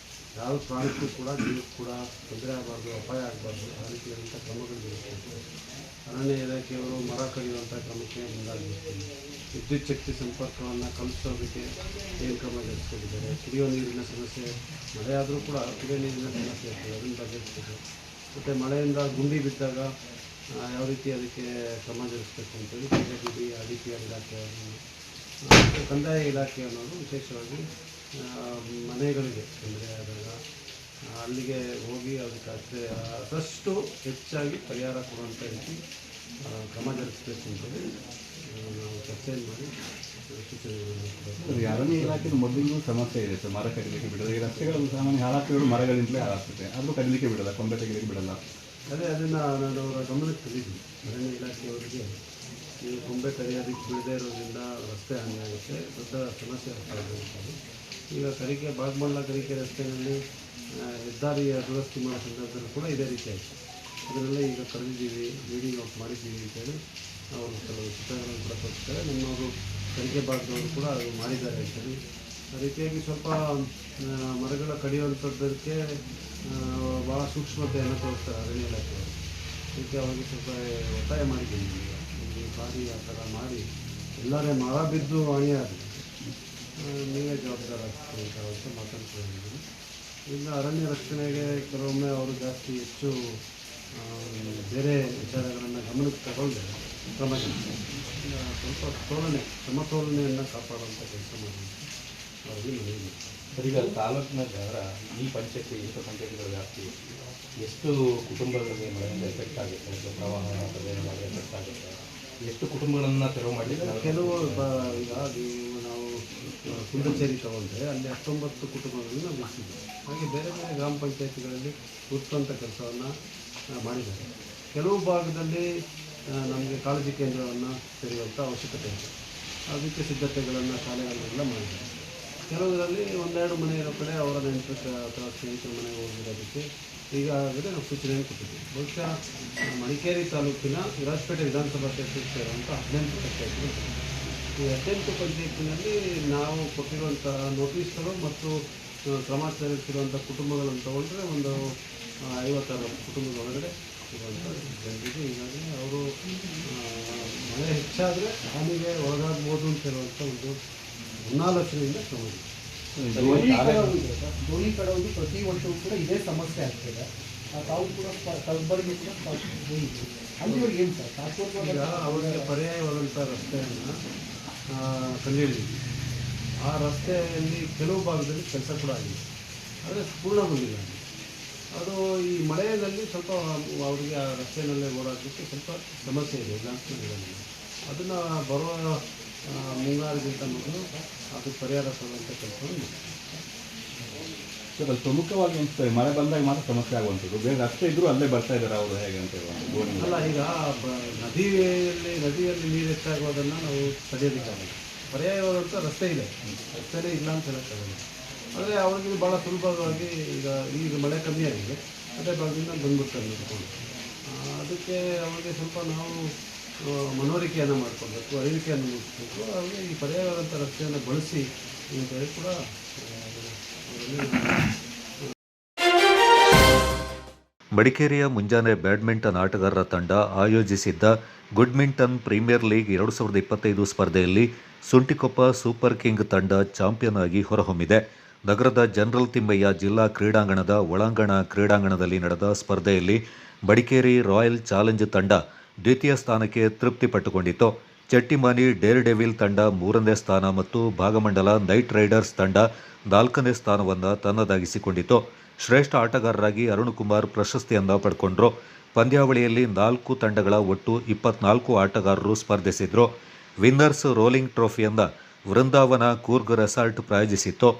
ಯಾವ ಪ್ರಾಣಕ್ಕೂ ಕೂಡ ಜೀವಕ್ಕೂ ಕೂಡ ತೊಂದರೆ ಆಗಬಾರ್ದು, ಅಪಾಯ ಆಗಬಾರ್ದು, ಆ ರೀತಿಯಾದಂಥ ಕ್ರಮಗಳು ಜರುಗಿಸಬೇಕು. ಅರಣ್ಯ ಇಲಾಖೆಯವರು ಮರ ಕಡಿಯುವಂಥ ಕ್ರಮಕ್ಕೆ ಮುಂದಾಗಬೇಕು. ವಿದ್ಯುತ್ ಶಕ್ತಿ ಸಂಪರ್ಕವನ್ನು ಕಲ್ಪಿಸೋದಕ್ಕೆ ಏನು ಕ್ರಮ ಜರುಗಿಸ್ಕೊಂಡಿದ್ದಾರೆ. ಕುಡಿಯೋ ನೀರಿನ ಸಮಸ್ಯೆ ಮಳೆ ಆದರೂ ಕೂಡ ಕುಡಿಯೋ ನೀರಿನ ಸಮಸ್ಯೆ ಇರ್ತದೆ, ಅದನ್ನು ಬಗೆಹರಿಸ್ಬೇಕು. ಮತ್ತು ಮಳೆಯಿಂದ ಗುಂಡಿ ಬಿದ್ದಾಗ ಯಾವ ರೀತಿ ಅದಕ್ಕೆ ಕ್ರಮ ಜರುಗಿಸಬೇಕು ಅಂತೇಳಿ KJBB IDPR ಇಲಾಖೆ ಕಂದಾಯ ಇಲಾಖೆ ಅನ್ನೋದು ವಿಶೇಷವಾಗಿ ಮನೆಗಳಿಗೆ ತೊಂದರೆ ಆದಾಗ ಅಲ್ಲಿಗೆ ಹೋಗಿ ಅದಕ್ಕೆ ಆದಷ್ಟು ಹೆಚ್ಚಾಗಿ ಪರಿಹಾರ ಕೊಡುವಂಥ ರೀತಿ ಕ್ರಮ ಜರುಗಿಸಬೇಕು ಅಂತೇಳಿ ನಾವು ಚರ್ಚೆಯನ್ನು ಮಾಡಿ ಸೂಚನೆಗಳನ್ನು. ಅರಣ್ಯ ಇಲಾಖೆ ಮೊದಲಿಂದ ಸಮಸ್ಯೆ ಇದೆ ಸರ್, ಮರ ಕಡಿಲಿಕ್ಕೆ ಬಿಡೋದು. ಈ ರಸ್ತೆಗಳು ಸಾಮಾನ್ಯ ಹಾಳಾಗ್ತಿರೋ ಮರಗಳಿಂದಲೇ ಹಾಳಾಗ್ತದೆ, ಆದರೂ ಕಡಿಲಿಕ್ಕೆ ಬಿಡಲ್ಲ, ಕೊಂಬೆ ತೆಗಿಲಿಕ್ಕೆ ಬಿಡಲ್ಲ. ಅದನ್ನು ನಾನು ಅವರ ಗಮನಕ್ಕೆ ತಂದಿದ್ದೀನಿ. ಅರಣ್ಯ ಇಲಾಖೆಯವರಿಗೆ ಈ ಕೊಂಬೆ ಕಡಿಯೋದಕ್ಕೆ ಬಿಡದೇ ಇರೋದ್ರಿಂದ ರಸ್ತೆ ಹಾನಿಯಾಗುತ್ತೆ, ದೊಡ್ಡ ಸಮಸ್ಯೆ ಆಗ್ತಾಯಿದೆ. ಈಗ ಕರಿಕೆ ಬಾಗಮಂಡಲ ಕರಿಕೆ ರಸ್ತೆಯಲ್ಲಿ ಹೆದ್ದಾರಿಯ ದುರಸ್ತಿ ಮಾಡೋ ಸಂದರ್ಭದಲ್ಲಿ ಕೂಡ ಇದೇ ರೀತಿ ಆಯಿತು. ಅದನ್ನೆಲ್ಲ ಈಗ ಕರೆದಿದ್ದೀವಿ, ಮೀಟಿಂಗ್ ಔಟ್ ಮಾಡಿದ್ದೀವಿ ಅಂತೇಳಿ ಅವರು ಕೆಲವು ಚಿತ್ರಗಳನ್ನು ಕೂಡ ತೋರಿಸ್ತಾರೆ. ನಮ್ಮವರು ಕರಿಕೆ ಭಾಗದವರು ಕೂಡ ಅದು ಮಾಡಿದ್ದಾರೆ ಅಂತೇಳಿ. ಆ ರೀತಿಯಾಗಿ ಸ್ವಲ್ಪ ಮರಗಳ ಕಡಿಯುವಂಥದ್ದಕ್ಕೆ ಭಾಳ ಸೂಕ್ಷ್ಮತೆಯನ್ನು ತೋರಿಸ್ತಾರೆ ಅರಣ್ಯ ಇಲಾಖೆಯವರು. ಅದಕ್ಕೆ ಅವರಿಗೆ ಸ್ವಲ್ಪ ಒತ್ತಾಯ ಮಾಡಿದ್ದೀನಿ. ಈ ಬಾರಿ ಆ ಥರ ಮಾಡಿ ಎಲ್ಲರೇ ಮರ ಬಿದ್ದು ಹಾನಿಯಾಗಿದೆ, ನೀವೇ ಜವಾಬ್ದಾರ ಆಗ್ತದೆ ಅಂತ ಮಾತಾಡ್ಕೊಂಡಿದ್ದೀನಿ. ಇನ್ನು ಅರಣ್ಯ ರಕ್ಷಣೆಗೆ ಕೆಲವೊಮ್ಮೆ ಅವರು ಜಾಸ್ತಿ ಹೆಚ್ಚು ಬೇರೆ ವಿಚಾರಗಳನ್ನು ಗಮನಕ್ಕೆ ತಗೊಂಡ್ರೆ ಕ್ರಮ ಸ್ವಲ್ಪ ಸಮತೋಲನೆಯನ್ನು ಕಾಪಾಡುವಂಥ ಕೆಲಸ ಮಾಡಿ ಅವರಿಗೆ ಮನವಿ. ಈಗ ತಾಲೂಕಿನಾಗ ಈ ಪಂಚಾಯತಿ ಎಷ್ಟು ಪಂಚಾಯತಿಗಳ ವ್ಯಾಪ್ತಿ, ಎಷ್ಟು ಕುಟುಂಬಗಳಿಗೆ ಮಳೆಯಿಂದ ಎಫೆಕ್ಟ್ ಆಗುತ್ತೆ, ಪ್ರವಾಹ ಎಫೆಕ್ಟ್ ಆಗುತ್ತೆ, ಎಷ್ಟು ಕುಟುಂಬಗಳನ್ನು ತೆರವು ಮಾಡಲಿಕ್ಕೆ ಕೆಲವು ಈಗ ನಾವು ಕುಂದಚೇರಿ ತಗೊಂಡ್ರೆ ಅಲ್ಲಿ 19 ಕುಟುಂಬಗಳನ್ನು ನಾವು ಉಳಿಸಿದ್ದೀವಿ. ಹಾಗೆ ಬೇರೆ ಬೇರೆ ಗ್ರಾಮ ಪಂಚಾಯತಿಗಳಲ್ಲಿ ಉಳಿಸುವಂಥ ಕೆಲಸವನ್ನು ಮಾಡಿದ್ದಾರೆ. ಕೆಲವು ಭಾಗದಲ್ಲಿ ನಮಗೆ ಕಾಳಜಿ ಕೇಂದ್ರವನ್ನು ತೆರೆಯುವಂಥ ಅವಶ್ಯಕತೆ ಇದೆ, ಅದಕ್ಕೆ ಸಿದ್ಧತೆಗಳನ್ನು ಶಾಲೆಗಳನ್ನೆಲ್ಲ ಮಾಡಿದ್ದಾರೆ. ಕೆಲವರಲ್ಲಿ ಒಂದೆರಡು ಮನೆ ಇರೋ ಕಡೆ ಅವರ ನೆಂಟರು ಅಥವಾ ಸ್ನೇಹಿತರ ಮನೆಗೆ ಹೋಗಿರೋದಕ್ಕೆ ಈಗಾಗಲೇ ನಾವು ಸೂಚನೆಯನ್ನು ಕೊಟ್ಟಿದ್ದೀವಿ. ಬಹುಶಃ ಮಡಿಕೇರಿ ತಾಲೂಕಿನ ವಿರಾಜಪೇಟೆ ವಿಧಾನಸಭಾ ಕ್ಷೇತ್ರಕ್ಕೆ ಸೇರುವಂಥ 18 ಪಂಚಾಯತ್ಗಳು. ಈ 18 ಪಂಚಾಯತಿನಲ್ಲಿ ನಾವು ಕೊಟ್ಟಿರುವಂಥ ನೋಟಿಸ್ಗಳು ಮತ್ತು ಕ್ರಮ ಜರುಗಿಸಿರುವಂಥ ಕುಟುಂಬಗಳನ್ನು ತಗೊಂಡ್ರೆ ಒಂದು 50-60 ಕುಟುಂಬದ ಒಳಗಡೆ ಇರುವಂಥ ಜನರಿಗೆ ಈಗಾಗಲೇ ಅವರು ಮಳೆ ಹೆಚ್ಚಾದರೆ ಹಾನಿಗೆ ಒಳಗಾಗ್ಬೋದು ಅಂತ ಹೇಳುವಂಥ ಒಂದು ಮುನ್ನಾಲೋಚನೆಯಿಂದ ಕ್ರಮ. ದೋಣಿ ಕಡೋದು ಪ್ರತಿ ವರ್ಷವೂ ಕೂಡ ಇದೇ ಸಮಸ್ಯೆ ಆಗ್ತದೆ. ತಾವು ಕೂಡ ಕಲಬುರಗಿ ಕೂಡ ಅಲ್ಲಿವರೆಗೆ ಏನು ಸರ್ ಈಗ ಅವರಿಗೆ ಪರ್ಯಾಯವಾದಂಥ ರಸ್ತೆಯನ್ನು ಕಂಡುಹಿಡಿದಿದ್ವಿ. ಆ ರಸ್ತೆಯಲ್ಲಿ ಕೆಲವು ಭಾಗದಲ್ಲಿ ಕೆಲಸ ಕೂಡ ಆಗಿದೆ, ಆದರೆ ಪೂರ್ಣಗೊಂಡಿಲ್ಲ. ಅದು ಈ ಮಳೆಯಲ್ಲಿ ಸ್ವಲ್ಪ ಅವರಿಗೆ ಆ ರಸ್ತೆಯಲ್ಲೇ ಓಡಾಡಲಿಕ್ಕೆ ಸ್ವಲ್ಪ ಸಮಸ್ಯೆ ಇದೆ ಇಲಾಖೆಗಳಲ್ಲಿ. ಅದನ್ನು ಬರುವ ಮುಂಗಾರಿಗಿಂತ ಮೊದಲು ಅದಕ್ಕೆ ಪರಿಹಾರ ಕೊಡುವಂಥ ಕೆಲಸವನ್ನು ಸರ್, ಅದು ಪ್ರಮುಖವಾಗಿ ಅನಿಸ್ತದೆ. ಮಳೆ ಬಂದಾಗ ಮಾತ್ರ ಸಮಸ್ಯೆ ಆಗುವಂಥದ್ದು, ಬೇರೆ ರಸ್ತೆ ಇದ್ದರೂ ಅಲ್ಲೇ ಬರ್ತಾ ಇದ್ದಾರೆ ಅವರು ಹೇಗೆ ಅಂತ ಹೇಳುವಂಥದ್ದು. ಅಲ್ಲ, ಈಗ ನದಿಯಲ್ಲಿ ನೀರು ಹೆಚ್ಚಾಗುವುದನ್ನು ನಾವು ತಡೆಯೋದಕ್ಕಾಗಲ್ಲ. ಪರ್ಯಾಯವಾದಂಥ ರಸ್ತೆ ಇದೆ, ರಸ್ತೆನೇ ಇಲ್ಲ ಅಂತ ಹೇಳೋಕ್ಕಾಗಲ್ಲ. ಆದರೆ ಅವ್ರಿಗೆ ಭಾಳ ಸುಲಭವಾಗಿ ಈಗ ಮಳೆ ಕಮ್ಮಿ ಆಗಿದೆ, ಅದೇ ಭಾಗದಿಂದ ಬಂದ್ಬಿಡ್ತಾರೆ ನಿಂತ್ಕೊಂಡು. ಅದಕ್ಕೆ ಅವ್ರಿಗೆ ಸ್ವಲ್ಪ ನಾವು ಮನವರಿಕೆಯನ್ನು ಮಾಡಿಕೊಡ್ಬೇಕು, ಅರಿವಿಕೆಯನ್ನು ಮೂಡಿಸ್ಬೇಕು. ಅವ್ರಿಗೆ ಈ ಪರ್ಯಾಯವಾದಂಥ ರಸ್ತೆಯನ್ನು ಬಳಸಿ ಅಂತೇಳಿ ಕೂಡ ಮಡಿಕೇರಿಯ ಮುಂಜಾನೆ ಬ್ಯಾಡ್ಮಿಂಟನ್ ಆಟಗಾರರ ತಂಡ ಆಯೋಜಿಸಿದ್ದ ಗುಡ್ಮಿಂಟನ್ ಪ್ರೀಮಿಯರ್ ಲೀಗ್ 2025 ಸ್ಪರ್ಧೆಯಲ್ಲಿ ಸುಂಟಿಕೊಪ್ಪ ಸೂಪರ್ ಕಿಂಗ್ ತಂಡ ಚಾಂಪಿಯನ್ ಆಗಿ ಹೊರಹೊಮ್ಮಿದೆ. ನಗರದ ಜನರಲ್ ತಿಮ್ಮಯ್ಯ ಜಿಲ್ಲಾ ಕ್ರೀಡಾಂಗಣದ ಒಳಾಂಗಣ ಕ್ರೀಡಾಂಗಣದಲ್ಲಿ ನಡೆದ ಸ್ಪರ್ಧೆಯಲ್ಲಿ ಮಡಿಕೇರಿ ರಾಯಲ್ ಚಾಲೆಂಜ್ ತಂಡ ದ್ವಿತೀಯ ಸ್ಥಾನಕ್ಕೆ ತೃಪ್ತಿಪಟ್ಟುಕೊಂಡಿತು. ಚೆಟ್ಟಿಮಾನಿ ಡೇರ್ ಡೆವಿಲ್ ತಂಡ 3ನೇ ಸ್ಥಾನ ಮತ್ತು ಭಾಗಮಂಡಲ ನೈಟ್ ರೈಡರ್ಸ್ ತಂಡ 4ನೇ ಸ್ಥಾನವನ್ನು ತನ್ನದಾಗಿಸಿಕೊಂಡಿತು. ಶ್ರೇಷ್ಠ ಆಟಗಾರರಾಗಿ ಅರುಣ್ ಕುಮಾರ್ ಪ್ರಶಸ್ತಿಯನ್ನು ಪಡ್ಕೊಂಡ್ರು. ಪಂದ್ಯಾವಳಿಯಲ್ಲಿ 4 ತಂಡಗಳ ಒಟ್ಟು 24 ಆಟಗಾರರು ಸ್ಪರ್ಧಿಸಿದ್ರು. ವಿನ್ನರ್ಸ್ ರೋಲಿಂಗ್ ಟ್ರೋಫಿಯನ್ನು ವೃಂದಾವನ ಕೂರ್ಗ್ ರೆಸಾರ್ಟ್ ಪ್ರಾಯೋಜಿಸಿತ್ತು.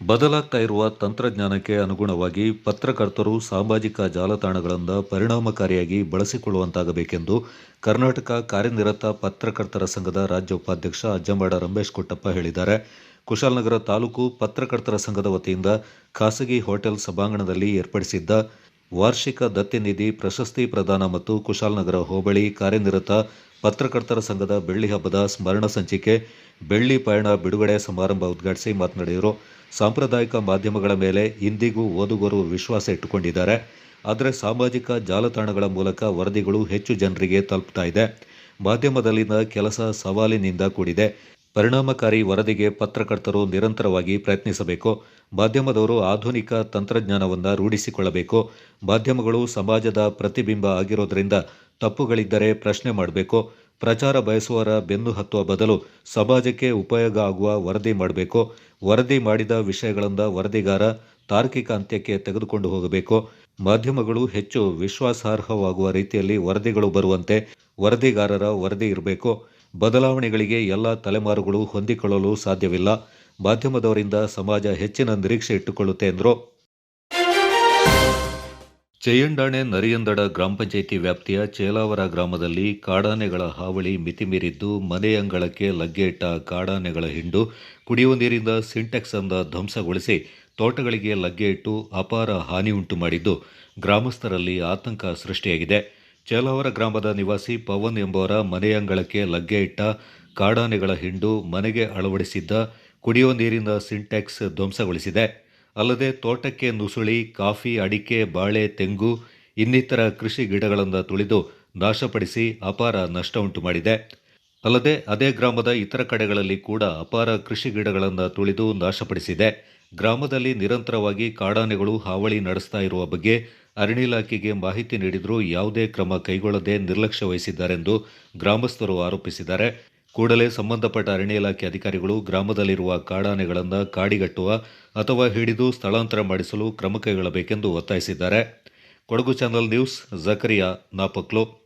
ಬದಲಾಗ್ತಾ ಇರುವ ತಂತ್ರಜ್ಞಾನಕ್ಕೆ ಅನುಗುಣವಾಗಿ ಪತ್ರಕರ್ತರು ಸಾಮಾಜಿಕ ಜಾಲತಾಣಗಳನ್ನು ಪರಿಣಾಮಕಾರಿಯಾಗಿ ಬಳಸಿಕೊಳ್ಳುವಂತಾಗಬೇಕೆಂದು ಕರ್ನಾಟಕ ಕಾರ್ಯನಿರತ ಪತ್ರಕರ್ತರ ಸಂಘದ ರಾಜ್ಯ ಉಪಾಧ್ಯಕ್ಷ ಅಜ್ಜಂಬಾಡ ರಮೇಶ್ ಕೊಟ್ಟಪ್ಪ ಹೇಳಿದ್ದಾರೆ. ಕುಶಾಲನಗರ ತಾಲೂಕು ಪತ್ರಕರ್ತರ ಸಂಘದ ವತಿಯಿಂದ ಖಾಸಗಿ ಹೋಟೆಲ್ ಸಭಾಂಗಣದಲ್ಲಿ ಏರ್ಪಡಿಸಿದ್ದ ವಾರ್ಷಿಕ ದತ್ತಿ ನಿಧಿ ಪ್ರಶಸ್ತಿ ಪ್ರದಾನ ಮತ್ತು ಕುಶಾಲನಗರ ಹೋಬಳಿ ಕಾರ್ಯನಿರತ ಪತ್ರಕರ್ತರ ಸಂಘದ ಬೆಳ್ಳಿ ಹಬ್ಬದ ಸ್ಮರಣ ಸಂಚಿಕೆ ಬೆಳ್ಳಿ ಪಯಣ ಬಿಡುಗಡೆ ಸಮಾರಂಭ ಉದ್ಘಾಟಿಸಿ ಮಾತನಾಡಿದರು. ಸಾಂಪ್ರದಾಯಿಕ ಮಾಧ್ಯಮಗಳ ಮೇಲೆ ಇಂದಿಗೂ ಓದುಗರು ವಿಶ್ವಾಸ ಇಟ್ಟುಕೊಂಡಿದ್ದಾರೆ. ಆದರೆ ಸಾಮಾಜಿಕ ಜಾಲತಾಣಗಳ ಮೂಲಕ ವರದಿಗಳು ಹೆಚ್ಚು ಜನರಿಗೆ ತಲುಪ್ತಾ ಇದೆ. ಮಾಧ್ಯಮದಲ್ಲಿನ ಕೆಲಸ ಸವಾಲಿನಿಂದ ಕೂಡಿದೆ. ಪರಿಣಾಮಕಾರಿ ವರದಿಗೆ ಪತ್ರಕರ್ತರು ನಿರಂತರವಾಗಿ ಪ್ರಯತ್ನಿಸಬೇಕು. ಮಾಧ್ಯಮದವರು ಆಧುನಿಕ ತಂತ್ರಜ್ಞಾನವನ್ನು ರೂಢಿಸಿಕೊಳ್ಳಬೇಕು. ಮಾಧ್ಯಮಗಳು ಸಮಾಜದ ಪ್ರತಿಬಿಂಬ ಆಗಿರೋದ್ರಿಂದ ತಪ್ಪುಗಳಿದ್ದರೆ ಪ್ರಶ್ನೆ ಮಾಡಬೇಕು. ಪ್ರಚಾರ ಬಯಸುವವರ ಬೆನ್ನು ಹತ್ತುವ ಬದಲು ಸಮಾಜಕ್ಕೆ ಉಪಯೋಗ ಆಗುವ ವರದಿ ಮಾಡಬೇಕು. ವರದಿ ಮಾಡಿದ ವಿಷಯಗಳಿಂದ ವರದಿಗಾರ ತಾರ್ಕಿಕ ಅಂತ್ಯಕ್ಕೆ ತೆಗೆದುಕೊಂಡು ಹೋಗಬೇಕು. ಮಾಧ್ಯಮಗಳು ಹೆಚ್ಚು ವಿಶ್ವಾಸಾರ್ಹವಾಗುವ ರೀತಿಯಲ್ಲಿ ವರದಿಗಳು ಬರುವಂತೆ ವರದಿಗಾರರ ವರದಿ ಇರಬೇಕು. ಬದಲಾವಣೆಗಳಿಗೆ ಎಲ್ಲ ತಲೆಮಾರುಗಳು ಹೊಂದಿಕೊಳ್ಳಲು ಸಾಧ್ಯವಿಲ್ಲ. ಮಾಧ್ಯಮದವರಿಂದ ಸಮಾಜ ಹೆಚ್ಚಿನ ನಿರೀಕ್ಷೆ ಇಟ್ಟುಕೊಳ್ಳುತ್ತೆ ಎಂದರು. ಚೆಯ್ಯಂಡಾಣೆ ನರಿಯಂದಡ ಗ್ರಾಮ ಪಂಚಾಯಿತಿ ವ್ಯಾಪ್ತಿಯ ಚೇಲಾವರ ಗ್ರಾಮದಲ್ಲಿ ಕಾಡಾನೆಗಳ ಹಾವಳಿ ಮಿತಿಮೀರಿದ್ದು ಮನೆ ಅಂಗಳಕ್ಕೆ ಲಗ್ಗೆ ಇಟ್ಟ ಕಾಡಾನೆಗಳ ಹಿಂಡು ಕುಡಿಯುವ ನೀರಿನ ಸಿಂಟೆಕ್ಸ್ ಅನ್ನು ಧ್ವಂಸಗೊಳಿಸಿ ತೋಟಗಳಿಗೆ ಲಗ್ಗೆ ಇಟ್ಟು ಅಪಾರ ಹಾನಿ ಉಂಟು ಮಾಡಿದ್ದು ಗ್ರಾಮಸ್ಥರಲ್ಲಿ ಆತಂಕ ಸೃಷ್ಟಿಯಾಗಿದೆ. ಚೇಲಾವರ ಗ್ರಾಮದ ನಿವಾಸಿ ಪವನ್ ಎಂಬುವರ ಮನೆ ಅಂಗಳಕ್ಕೆ ಲಗ್ಗೆ ಇಟ್ಟ ಕಾಡಾನೆಗಳ ಹಿಂಡು ಮನೆಗೆ ಅಳವಡಿಸಿದ್ದ ಕುಡಿಯುವ ನೀರಿನ ಸಿಂಟೆಕ್ಸ್ ಧ್ವಂಸಗೊಳಿಸಿದೆ. ಅಲ್ಲದೆ ತೋಟಕ್ಕೆ ನುಸುಳಿ ಕಾಫಿ, ಅಡಿಕೆ, ಬಾಳೆ, ತೆಂಗು ಇನ್ನಿತರ ಕೃಷಿ ಗಿಡಗಳನ್ನು ತುಳಿದು ನಾಶಪಡಿಸಿ ಅಪಾರ ನಷ್ಟ ಉಂಟು ಮಾಡಿದೆ. ಅಲ್ಲದೆ ಅದೇ ಗ್ರಾಮದ ಇತರ ಕಡೆಗಳಲ್ಲಿ ಕೂಡ ಅಪಾರ ಕೃಷಿ ಗಿಡಗಳನ್ನು ತುಳಿದು ನಾಶಪಡಿಸಿದೆ. ಗ್ರಾಮದಲ್ಲಿ ನಿರಂತರವಾಗಿ ಕಾಡಾನೆಗಳು ಹಾವಳಿ ನಡೆಸ್ತಾ ಇರುವ ಬಗ್ಗೆ ಅರಣ್ಯ ಇಲಾಖೆಗೆ ಮಾಹಿತಿ ನೀಡಿದರೂ ಯಾವುದೇ ಕ್ರಮ ಕೈಗೊಳ್ಳದೆ ನಿರ್ಲಕ್ಷ್ಯ ವಹಿಸಿದ್ದಾರೆಂದು ಗ್ರಾಮಸ್ಥರು ಆರೋಪಿಸಿದ್ದಾರೆ. ಕೂಡಲೇ ಸಂಬಂಧಪಟ್ಟ ಅರಣ್ಯ ಇಲಾಖೆ ಅಧಿಕಾರಿಗಳು ಗ್ರಾಮದಲ್ಲಿರುವ ಕಾಡಾನೆಗಳನ್ನು ಕಾಡಿಗಟ್ಟುವ ಅಥವಾ ಹಿಡಿದು ಸ್ಥಳಾಂತರ ಮಾಡಿಸಲು ಕ್ರಮ ಕೈಗೊಳ್ಳಬೇಕೆಂದು ಒತ್ತಾಯಿಸಿದ್ದಾರೆ. Kodagu channel news, Zakariya, Napoklu.